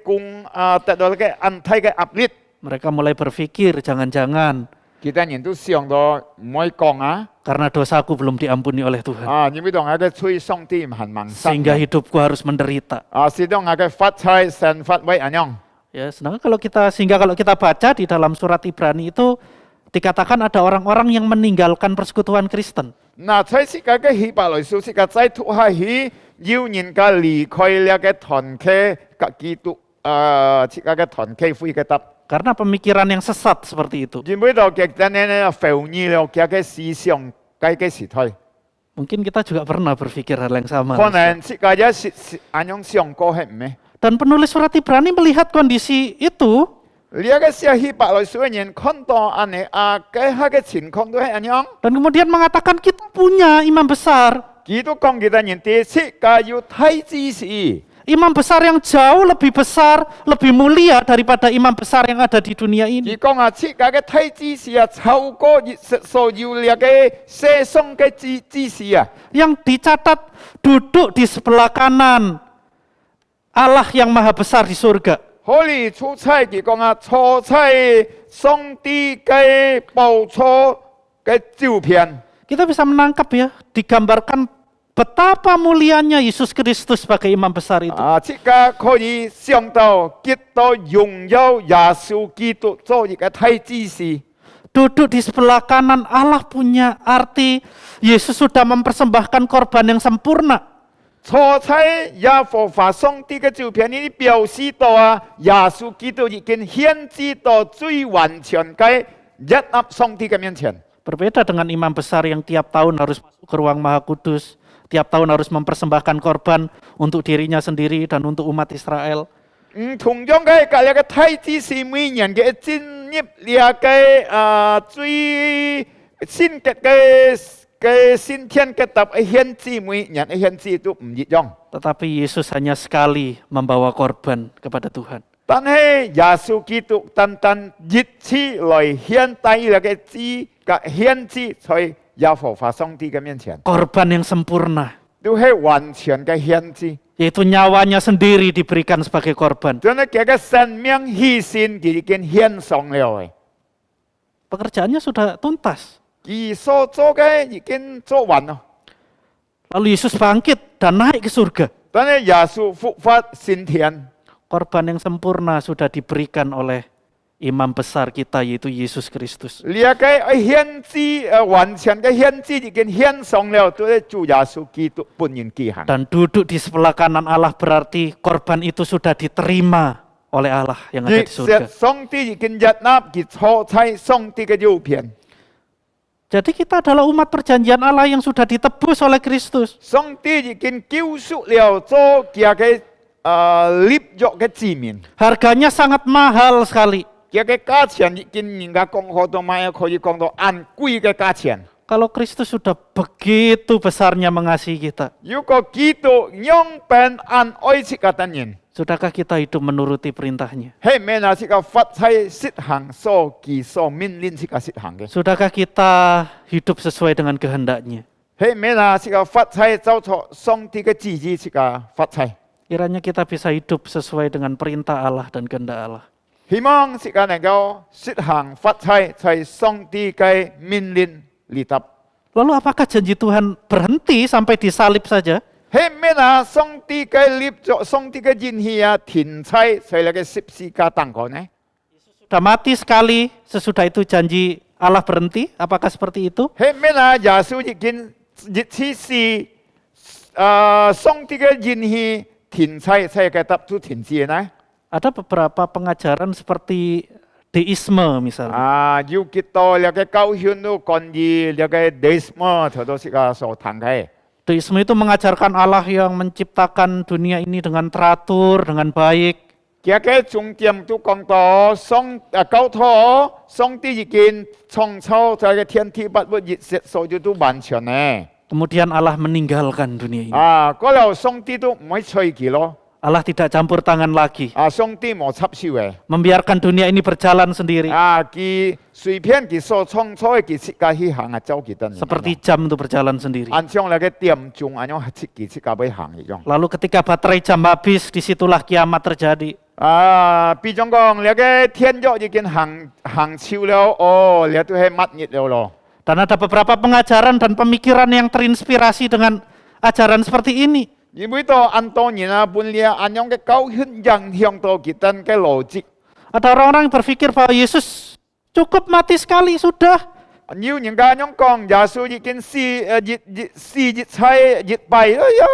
得到那個安泰嘅壓力， Mereka mulai berpikir, jangan-jangan kita人都想到唔可以講啊！ karena dosaku belum diampuni oleh Tuhan. 因為當我嘅罪上帝唔盼望生 Sehingga hidupku harus menderita. 是當我嘅發財神發威安樣。 Ya, sedangkan kalau kita baca di dalam surat Ibrani itu dikatakan ada orang-orang yang meninggalkan persekutuan Kristen. 嗱，在世界嘅希伯來書世界在土下起，要人家離開呢個團契嘅基督世界嘅團契會嘅答。 Karena pemikiran yang sesat seperti itu. 因為到kita呢否認了嘅思想嘅時代， Mungkin kita juga pernah berpikir hal yang sama. 可能世界一安樣想過係唔係？ Dan penulis surat Ibrani melihat kondisi itu, 呢個時候希伯來書嘅人看到安尼嘅下嘅情況都係安樣。 dan kemudian mengatakan kita punya imam besar. 基督講kita人第七個要太子是。 Imam besar yang jauh lebih besar, lebih mulia daripada imam besar yang ada di dunia ini. 佢講七個嘅太子是超過所有呢個世上嘅知識Yang dicatat duduk di sebelah kanan Allah yang maha besar di surga. 可以出差佢講坐在上帝嘅寶座嘅照片。 Kita bisa menangkap ya, digambarkan betapa mulianya Yesus Kristus sebagai imam besar itu. 即個可以想到見到榮耀耶穌基督做一個太子是。 Duduk di sebelah kanan Allah punya arti Yesus sudah mempersembahkan korban yang sempurna. 坐在耶和華上帝嘅照片呢，表示到耶穌基督已經獻祭到最完全嘅一粒上帝嘅面前。 Berbeda dengan imam besar yang tiap tahun harus masuk ke ruang maha kudus, tiap tahun harus mempersembahkan korban untuk dirinya sendiri dan untuk umat Israel. 同樣嘅隔離嘅太子是每年嘅進入呢個最聖潔嘅先天嘅特獻祭，每年嘅獻祭都唔一樣。 Tetapi Yesus hanya sekali membawa korban kepada Tuhan. 但係耶穌基督單單一次來獻祭呢個祭嘅獻祭，在耶和華上帝嘅面前， Korban yang sempurna, 都係完全嘅獻祭。 yaitu nyawanya sendiri diberikan sebagai korban. 真係佢嘅生命犧牲已經獻上了嘅， Pekerjaannya sudah tuntas. 佢所做嘅已經做完咯。 Lalu Yesus bangkit dan naik ke surga. 但係耶穌復活升天， Korban yang sempurna sudah diberikan oleh imam besar kita yaitu Yesus Kristus. 呢個獻祭完全嘅獻祭已經獻上了，都係主耶穌基督本人記行。 Dan duduk di sebelah kanan Allah berarti korban itu sudah diterima oleh Allah yang ada di surga. 上帝已經接納佢坐在上帝嘅右邊。Jadi kita adalah umat perjanjian Allah yang sudah ditebus oleh Kristus. 上帝已經救贖了做佢嘅立約嘅子民， Harganya sangat mahal sekali. 佢嘅價錢已經人家講好多買可以講到按貴嘅價錢。 Kalau Kristus sudah begitu besarnya mengasihi kita, 如果基督用本按愛惜嘅等人， sudahkah kita hidup menuruti perintahnya? 係咩啊？是個法制實行所記所命令是個實行嘅， Sudahkah kita hidup sesuai dengan kehendaknya? 係咩啊？是個法制走錯上帝嘅旨意是個法制。 Kiranya kita bisa hidup sesuai dengan perintah Allah dan kehendak Allah. 希望是個能夠實行法制，在上帝嘅命令裏頭。 Lalu apakah janji Tuhan berhenti sampai disalib saja? 係咩啊？上帝嘅立約，上帝嘅應許啊，停在在那個十字架當中呢？ Sudah mati sekali, sesudah itu janji Allah berhenti? Apakah seperti itu? 係咩啊？耶穌已經一次是上帝嘅應許停在在個答出停止呢？ Ada beberapa pengajaran seperti deisme misalnya. 要結到那個教訓都關於那個 deisme，佢都是個所談嘅。 Deisme itu mengajarkan Allah yang menciptakan dunia ini dengan teratur, dengan baik. 佢嘅重點都講到教徒上帝已經創造在個天地萬物一切所有都完全呢。 Kemudian Allah meninggalkan dunia ini. 嗰度上帝都唔會催佢咯。 Allah tidak campur tangan lagi. 上帝冇插手嘅。 Membiarkan dunia ini berjalan sendiri. 佢隨便佢所創造嘅佢設計去行啊，走佢得。 Seperti jam itu berjalan sendiri. 按照那個點鐘，按照設計設計去行一樣。 Lalu ketika baterai jam habis, disitulah kiamat terjadi. 比方講，那個天約已經行超了，你都係乜嘢了咯？ Dan ada beberapa pengajaran dan pemikiran yang terinspirasi dengan ajaran seperti ini. 因為到按多年啊，本嚟按樣嘅教訓影響到佢哋嘅邏輯。 Ada orang-orang yang berpikir bahwa Yesus cukup mati sekali, sudah. 要人家咁講，耶穌已經死一切一敗啦呀，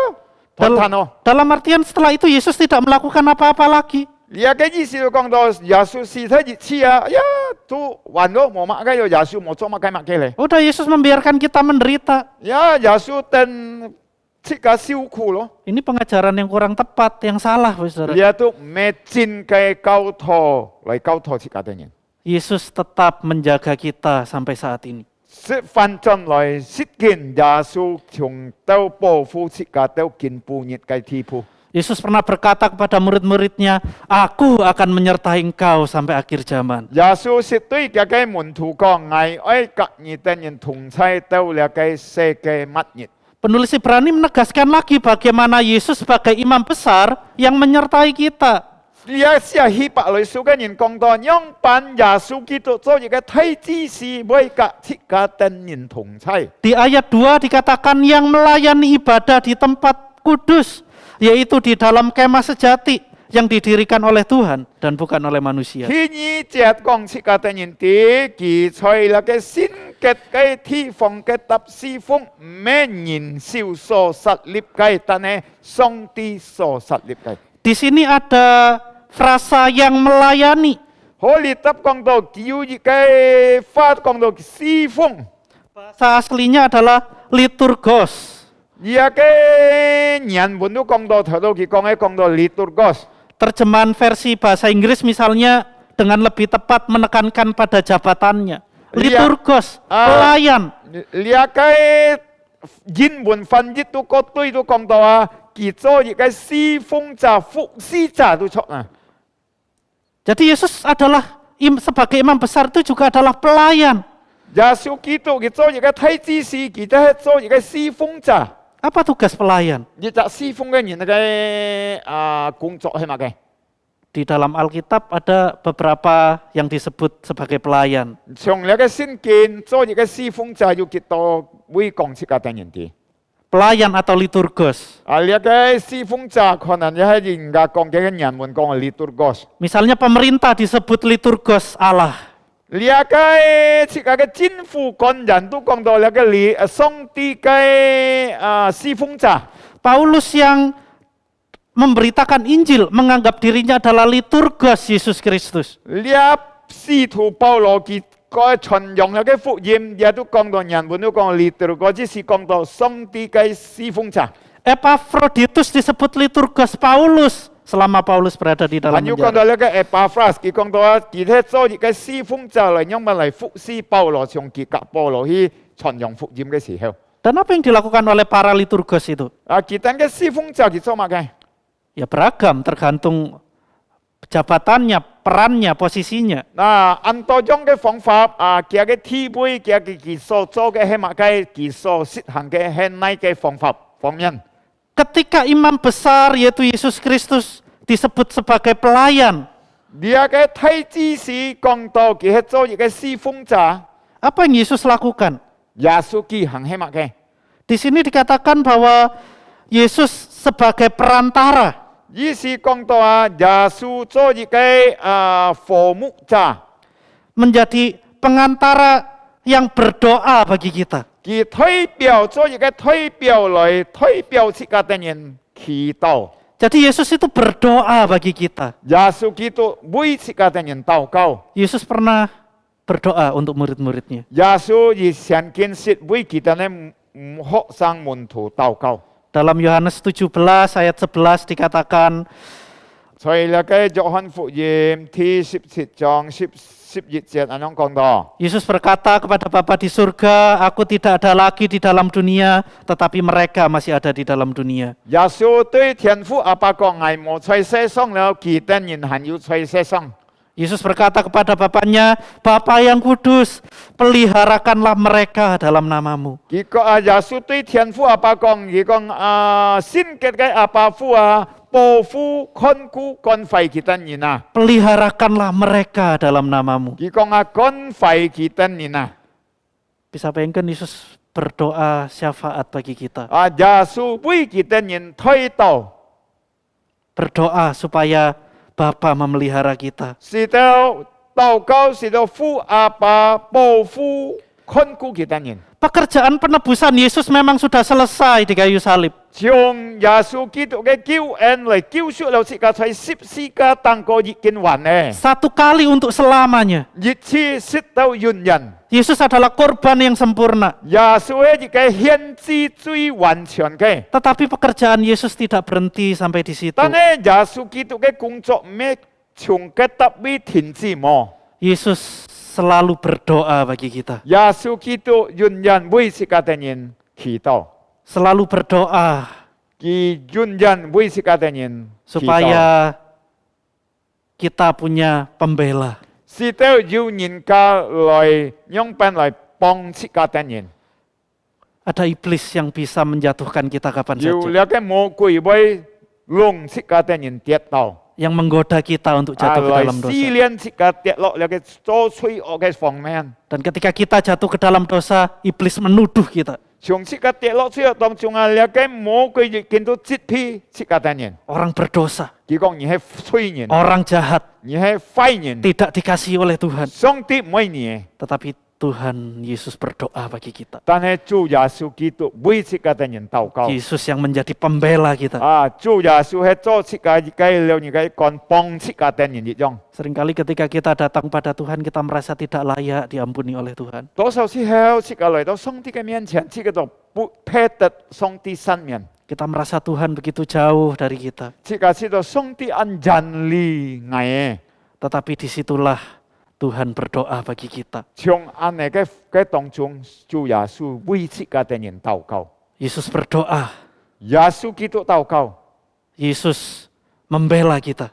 同談咯。 Dalam artian setelah itu Yesus tidak melakukan apa-apa lagi. 而家嘅意思就講到耶穌死體一次啊，呀都完咗冇乜嘅，耶穌冇做乜嘅嘅咧。 Udah Yesus membiarkan kita menderita. 呀，耶穌等切個受苦咯。 Ini pengajaran yang kurang tepat, yang salah, saudara. 而家都唔係真嘅教徒嚟教徒切個嘅人。 Yesus tetap menjaga kita sampai saat ini. 說反正來實見耶穌從到保護切個到見半日嘅地步。 Yesus pernah berkata kepada murid-muridnya, Aku akan menyertai engkau sampai akhir zaman. 耶穌是對佢嘅門徒講：我愛隔你等人同在到了嘅世界末日。 Penulis Ibrani menegaskan lagi bagaimana Yesus sebagai imam besar yang menyertai kita. 呢一些希伯來書嘅人講到，用扮耶穌基督做一個太子是為隔切個等人同在。 Di ayat 2 dikatakan yang melayani ibadah di tempat kudus, yaitu di dalam kemah sejati yang didirikan oleh Tuhan dan bukan oleh manusia. 第二節講切個等人啲，佢在那個聖潔嘅地方嘅搭侍奉，唔係人少所設立嘅，但係上帝所設立嘅。 Di sini ada frasa yang melayani. 可以答講到叫一個法講到侍奉。 Bahasa aslinya adalah liturgos. 而家嘅人本都講到頭到佢講到 liturgos。 Terjemahan versi bahasa Inggris misalnya dengan lebih tepat menekankan pada jabatannya. Liturgos, pelayan. 而家嘅英文翻譯都個對都講到啊，佢做一個侍奉者、服侍者都錯啊。 Jadi Yesus adalah sebagai imam besar itu juga adalah pelayan. 耶穌基督佢做一個太子士，佢都係做一個侍奉者。 Apa tugas pelayan? 一隻侍奉嘅人嘅工作係乜嘅？ Di dalam Alkitab ada beberapa yang disebut sebagai pelayan. 從那個聖經做一個侍奉者要幾多會講切個等人啲。 Pelayan atau liturgos. 那個侍奉者可能也係人家講嘅人文講 liturgos。 Misalnya pemerintah disebut liturgos Allah. 呢個切個政府官人都講到那個上帝嘅侍奉者。 Paulus yang memberitakan Injil menganggap dirinya adalah liturgos Yesus Kristus. 呢使徒保羅佢個傳揚了嘅福音，也都講到人本都講liturgos，只是講到上帝嘅侍奉者。 Epaphroditus disebut liturgos Paulus selama Paulus berada di dalam 還有講 penjara. 到呢個 Epaphras，佢講到啊，佢喺做一個侍奉者嚟，因為嚟服侍保羅，從佢甲保羅去傳揚福音嘅時候， Dan apa yang dilakukan oleh para liturgos itu? 啊，佢等嘅侍奉者佢做乜嘅？ Ya beragam, tergantung jabatannya, perannya, posisinya. 嗱，按多種嘅方法，啊，佢嘅體會，佢所做嘅係乜嘅，佢所實行嘅係哪嘅方法方面？ Ketika imam besar yaitu Yesus Kristus disebut sebagai pelayan, dia嘅太子是講到佢係做一個侍奉者， apa yang Yesus lakukan? 耶穌基行係乜嘅？ Di sini dikatakan bahwa Yesus sebagai perantara. 意思講到啊，耶穌做一個服務者， Menjadi pengantara yang berdoa bagi kita. 佢代表做一個代表來代表自家的人祈禱。 Jadi Yesus itu berdoa bagi kita. 耶穌基督為自家的人禱告， Yesus pernah berdoa untuk murid-muridnya. 耶穌以上件事為佢哋嘅學生門徒禱告。 Dalam Yohanes 17 ayat 11 dikatakan, 在那個約翰福音第17章11節咁樣講到。 Yesus berkata kepada Bapa di surga, aku tidak ada lagi di dalam dunia, tetapi mereka masih ada di dalam dunia. 耶穌對天父阿爸講：我冇在世上了，其他人還有在世上。 Yesus berkata kepada Bapaknya, Bapa yang kudus, peliharakanlah mereka dalam namamu. 結果耶穌對天父阿爸講：佢講聖潔嘅阿爸父啊，保護看顧關懷其他人啊。 Peliharakanlah mereka dalam namamu. 佢講關懷其他人啊。 Bisa bayangkan Yesus berdoa syafaat bagi kita. 耶穌為其他人推導， Berdoa supaya Bapa memelihara kita. 是到禱告，是到父阿爸保護看顧其他人。 Pekerjaan penebusan Yesus memang sudah selesai di kayu salib. 從耶穌基督嘅救恩嚟救贖了世界，在十字架當過已經完咧， Satu kali untuk selamanya. 一次直到永遠。 Yesus adalah korban yang sempurna. 耶穌係一個獻祭最完全嘅， Tetapi pekerjaan Yesus tidak berhenti sampai di situ. 但係耶穌基督嘅工作咩從結束未停止冇。 Yesus selalu berdoa bagi kita. 耶穌基督永遠為世界的人祈禱， Selalu berdoa 佢永遠為世界的人祈禱， supaya kita punya pembela. 是到有人家來用辦來幫世界的人。 Ada iblis yang bisa menjatuhkan kita kapan 有 saja. 那個魔鬼會弄世界的人跌倒， Yang menggoda kita untuk jatuh ke 來 dalam 試 dosa. 煉世界跌落那個做罪惡嘅方面。 Dan ketika kita jatuh ke dalam dosa, iblis menuduh kita. 從世界跌落罪惡當中啊，那個魔鬼就見到責備世界的人， Orang berdosa, 佢講你係罪人， orang jahat, 你係壞人， tidak dikasihi oleh Tuhan. 上帝唔愛你。 Tetapi Tuhan Yesus berdoa bagi kita. 但係主耶穌基督為世界的人禱告。 Yesus yang menjadi pembela kita. 主耶穌係做世界嘅了，而家講幫世界的人一樣。 Seringkali ketika kita datang pada Tuhan, kita merasa tidak layak diampuni oleh Tuhan. 多少時候世界來到上帝嘅面前，世界就不配得上帝身面。 Kita merasa Tuhan begitu jauh dari kita. 世界知道上帝按真理愛， Tetapi disitulah Tuhan berdoa bagi kita. 從安尼嘅當中，主耶穌為世界的人禱告， Yesus berdoa. 耶穌基督禱告， Yesus membela kita.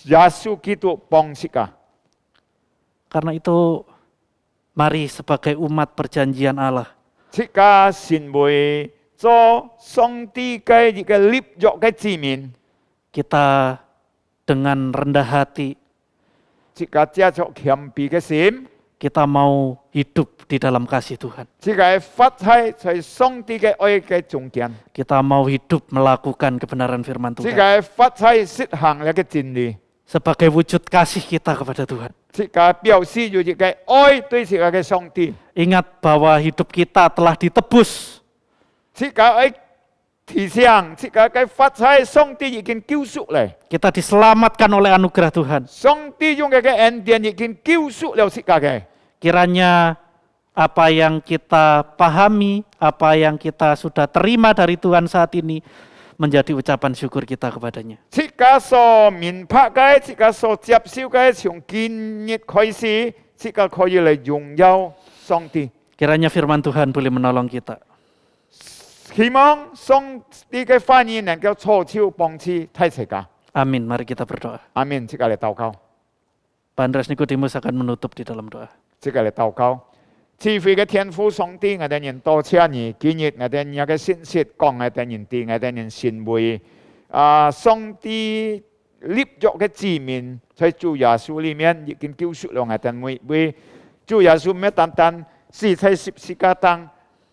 耶穌基督幫世界。 Karena itu, mari sebagai umat perjanjian Allah, 世界成為做上帝嘅一個立約嘅子民， kita dengan rendah hati, 世界借着謙卑嘅心， kita mau hidup di dalam kasih Tuhan. 世界發在上帝嘅愛嘅中間， Kita mau hidup melakukan kebenaran firman 世 Tuhan. 界發在實行呢個真理， Sebagai wujud kasih kita kepada Tuhan. 世界表示有一個愛對世界嘅上帝， Ingat bahwa hidup kita telah ditebus. 世界愛提醒，世界嘅發在上帝已經救贖嚟， Kita diselamatkan oleh anugerah Tuhan. 上帝用嘅恩典已經救贖了世界嘅， Kiranya apa yang kita pahami, apa yang kita sudah terima dari Tuhan saat ini menjadi ucapan syukur kita kepadanya. 即個所明白嘅，即個所接受嘅，從今日開始，即個可以嚟榮耀上帝。 Kiranya firman Tuhan boleh menolong kita. 希望上帝嘅翻譯能夠錯超幫助睇世界。 Amin, mari kita berdoa. 阿們，即個嚟禱告， Pak Andreas Nikodemus akan menutup di dalam doa. 即個嚟禱告。智慧嘅天父上帝，我哋人多謝你，今日我哋人嘅信息講我哋人哋，我哋人信為上帝立約嘅子民，在主耶穌裏面已經救贖了我哋每位。主耶穌唔係單單死在十字架上，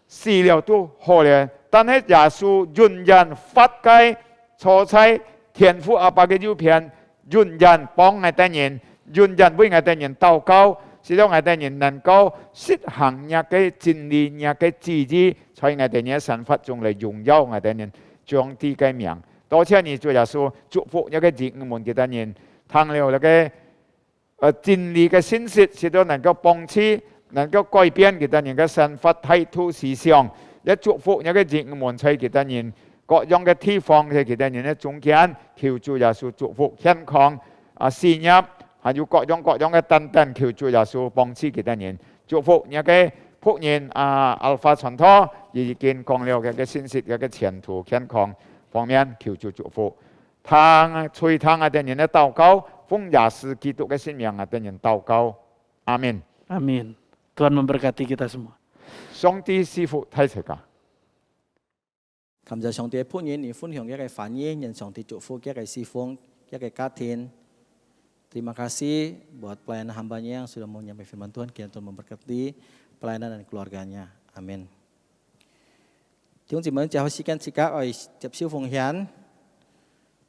死了都好了，但係耶穌仍然發解坐在天父阿爸嘅右邊，仍然幫我哋人，仍然為我哋人禱告。 使到我哋人能夠實行一個真理、一個旨意，在我哋人生活中嚟榮耀我哋人上帝嘅名。多謝你主耶穌祝福一個子們嘅人，聽了那個真理嘅信息，使到能夠幫助、能夠改變佢哋人嘅生活態度思想。一祝福一個子們在佢哋人各樣嘅地方，在佢哋人嘅中間，求主耶穌祝福健康事業。 還有各種嘅等等，求主耶穌幫助其他人，祝福一個僕人Alpha傳道已經講了嘅信息嘅前途健康方面，求主祝福。垂聽我哋人嘅禱告，奉耶穌基督嘅聖名我哋人禱告，阿門。 Amin. Tuhan memberkati kita semua. 上帝賜福睇世界。感謝上帝嘅僕人，你分享一個反應，讓上帝祝福一個侍奉一個家庭。 Terima kasih buat pelayanan hambanya yang sudah mau menyampaikan firman Tuhan. Kiranya Tuhan memberkati pelayanan dan keluarganya. Amin. 弟兄姊妹，最後時間，jika接受奉獻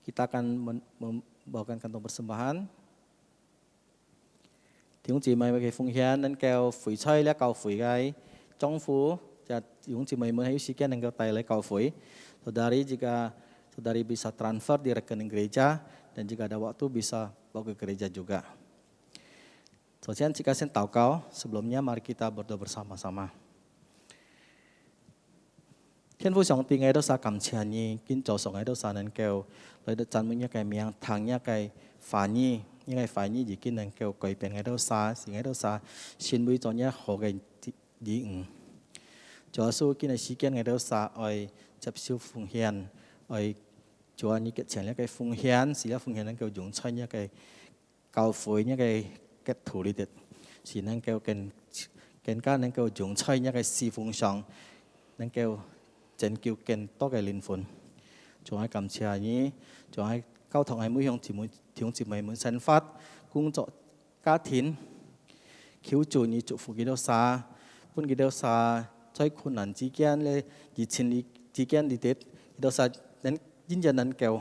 ，kita akan membawakan kantong persembahan. 弟兄姊妹嘅奉獻能夠回出咧教會嘅政府，就弟兄姊妹們喺時間能夠帶嚟教會。Saudari jika saudari bisa transfer di rekening gereja dan jika ada waktu bisa bawa ke gereja juga. Kemudian jika saya祷告, sebelumnya mari kita berdoa bersama-sama. 天父上帝，我都感謝你，今早上我都能夠來到讚美一個名，聽一個翻譯，因為翻譯已經能夠改變我都使我都先會做一好嘅禮物。主耶穌，今日時間我都愛接受奉獻，愛做你嘅錢一個奉獻，是一奉獻能夠用出一個教會一個嘅土地，是能夠更加能夠用出一個侍奉上，能夠拯救更多嘅靈魂。仲係感謝你，仲係交託喺每樣弟兄姊妹們生活、工作、家庭，求主你祝福佢哋曬，幫佢哋曬在困難之間咧，疫情之間嚟啲，佢哋曬能認真能夠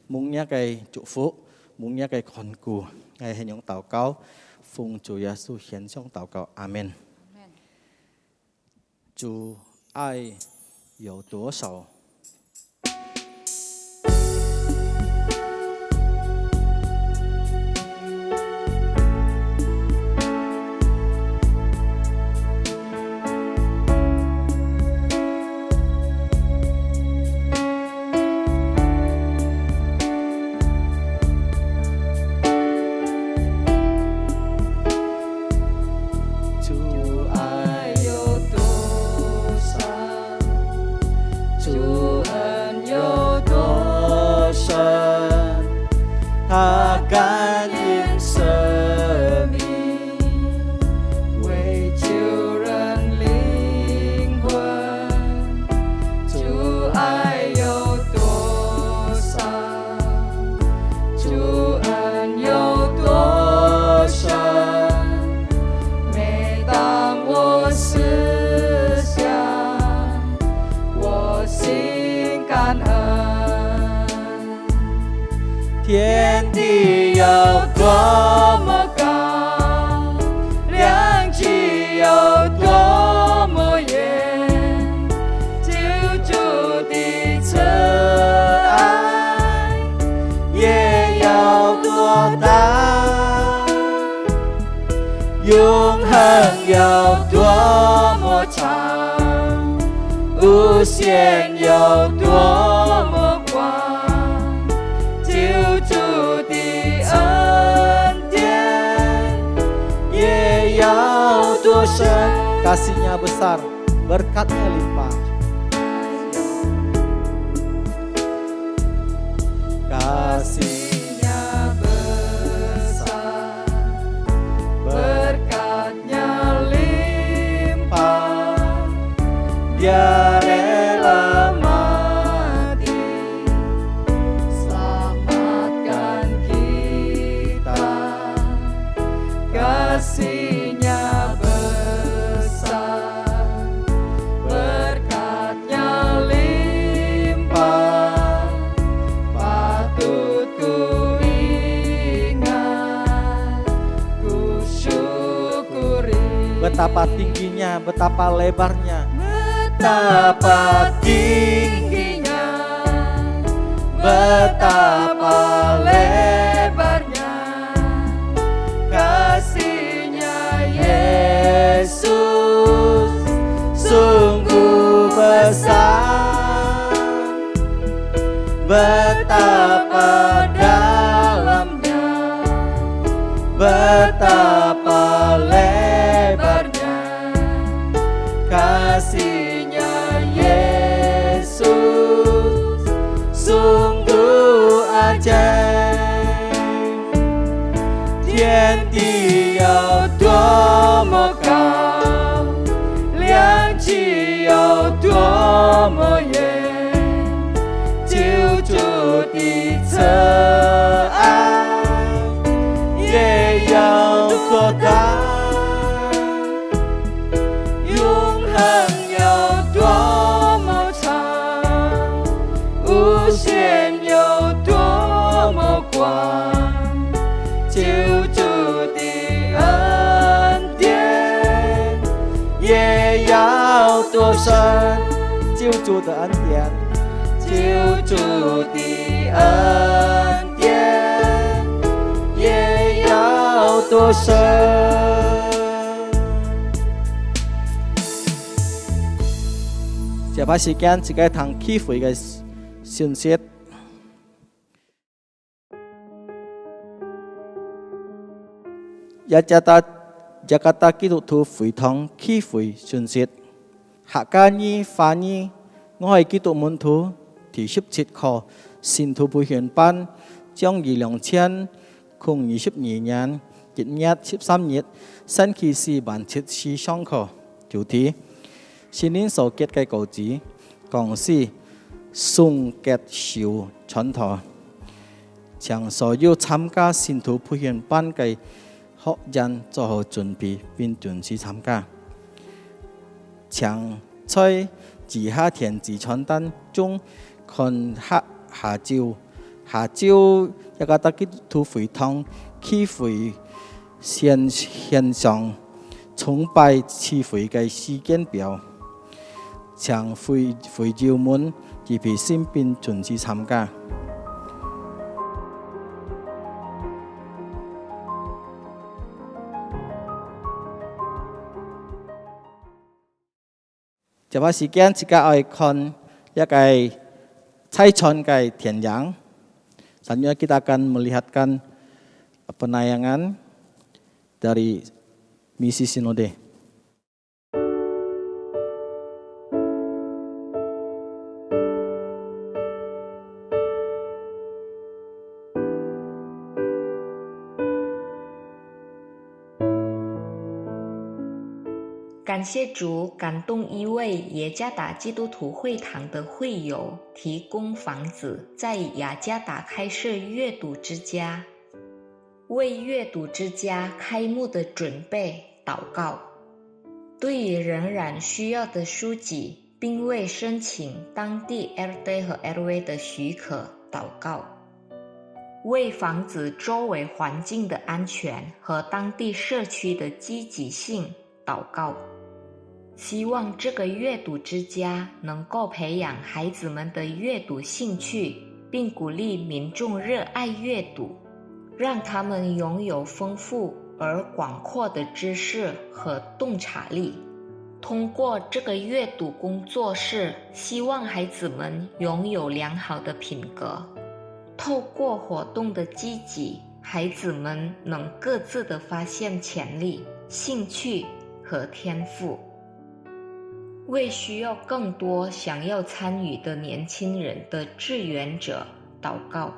蒙一個祝福，蒙一個看顧，係向禱告，奉主耶穌獻上禱告，阿門。主愛有多少？天地有多么高，量极有多么远，救主的慈爱也有多大，永恒。无限有多么广，救主的恩典也要多深。 Kasih-Nya besar, berkat-Nya limpah. Kasih-Nya besar, berkat-Nya limpah. Dia rela mati, selamatkan kita. Kasih-Nya besar, berkat-Nya limpah. Patut ku ingat, ku syukuri. Betapa tingginya, betapa lebarnya. Betapa tingginya, betapa lebarnya kasih-Nya Yesus, sungguh besar. Betapa dalamnya, betapa lebarnya kasih-Nya Yesus, sungguh ajaib. 天地有多么高，量体有多么远，救主的慈爱也有多大，永恒有多么长，无限有多么广，救主的恩典也要多深。救主的恩典，救主的恩典也要多深。接把時間自己談機會嘅信息。Jakarta基督徒會堂機會信息。客家語翻譯，我係基督門徒第17課信徒培訓班，將於2022年1月13日星期四晚7時上課。主題：新年所結嘅果子，講師宋傑少傳道，將所有參加信徒培訓班嘅學人做好準備並準時參加。將在以下填字傳單中看下晝一個基督徒會堂機會線上崇拜聚會嘅時間表，將會友們預備心並準時參加。這把時間自己愛看一個猜傳嘅田yang. Selanjutnya kita akan melihatkan penayangan dari misi sinode. 感谢主感动一位雅加达基督徒会堂的会友提供房子，在雅加达开设阅读之家，为阅读之家开幕的准备祷告，对于仍然需要的书籍，并为申请当地 LD 和 LV 的许可祷告，为房子周围环境的安全和当地社区的积极性祷告。希望这个阅读之家能够培养孩子们的阅读兴趣，并鼓励民众热爱阅读，让他们拥有丰富而广阔的知识和洞察力，通过这个阅读工作室，希望孩子们拥有良好的品格。透过活动的积极，孩子们能各自的发现潜力、兴趣和天赋，为需要更多想要参与的年轻人的志愿者祷告。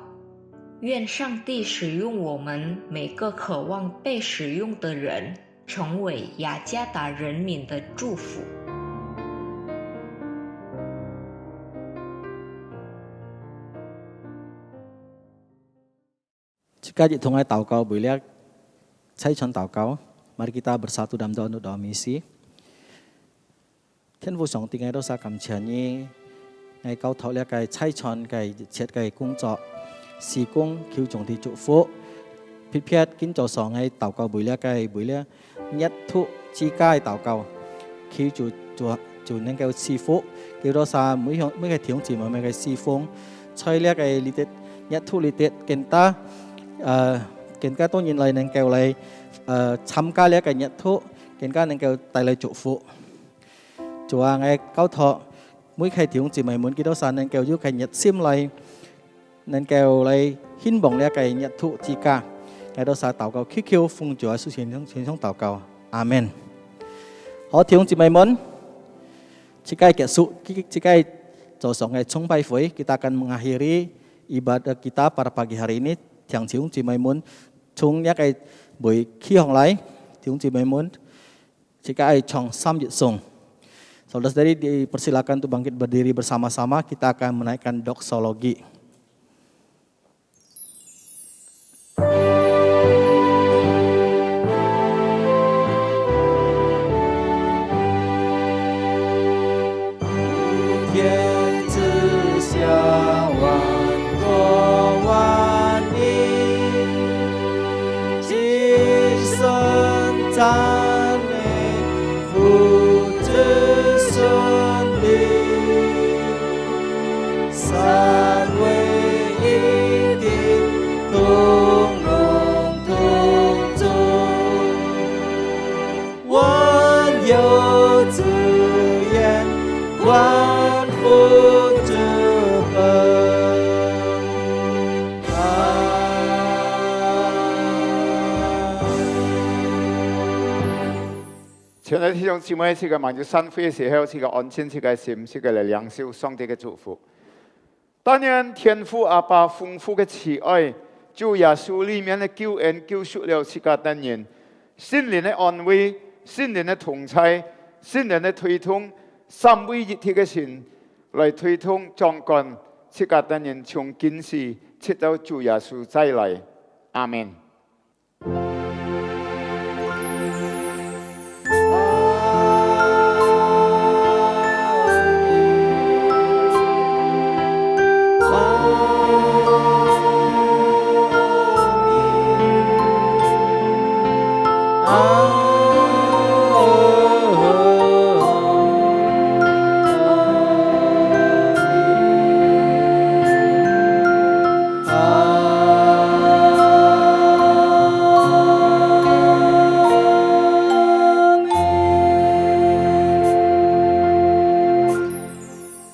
愿上帝使用我们每个渴望被使用的人，成为雅加达人民的祝福。Jika dihitung祷告, boleh saya contoh祷告. Mari kita bersatu dalam doa misi. Thiên父上帝，我都是感謝你，我交託了個差傳個一切個工作，事工求上帝祝福。撇撇今早上我禱告會了個一突之家禱告，求就能夠賜福，叫到晒每個弟兄姊妹每個侍奉，在了個裏啲一突裏啲更加當然嚟能夠嚟參加了個一突，更加能夠帶來祝福。Chúa ngài cao thọ mỗi khi tiếng chỉ mày muốn kí đó san nên kêu giúp cái nhật sim lại nên kêu lại hin bồng lại cái nhật thụ chi cả ngài đó sa祷告khiêu khiêu phụng Chúa sự hiện trong祷告Amen. Họ tiếng chỉ mày muốn chỉ cái kết束chỉ cái早上ngài崇拜会 kita akan mengakhiri ibadah kita pada pagi hari ini tiếng chỉ mày muốn chung ya cái buổi khi hong lại tiếng chỉ mày muốn chỉ cái trong sam dịch sung. Saudara-saudari dipersilakan untuk bangkit berdiri bersama-sama, kita akan menaikkan doksologi.亲爱的弟兄姊妹，这个忙着散会的时候，这个安静，这个心，这个来领受上帝的祝福。当然，天父阿爸丰富的慈爱，主耶稣里面的救恩救赎了这个等人，心灵的安慰，心灵的同在，心灵的推动，三位一体的神来推动掌管这个等人从今时直到主耶稣再来。阿门。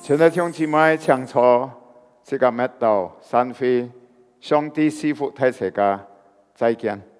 亲爱的弟兄姊妹，请坐，这个麦道散会，上帝赐福大家，再见。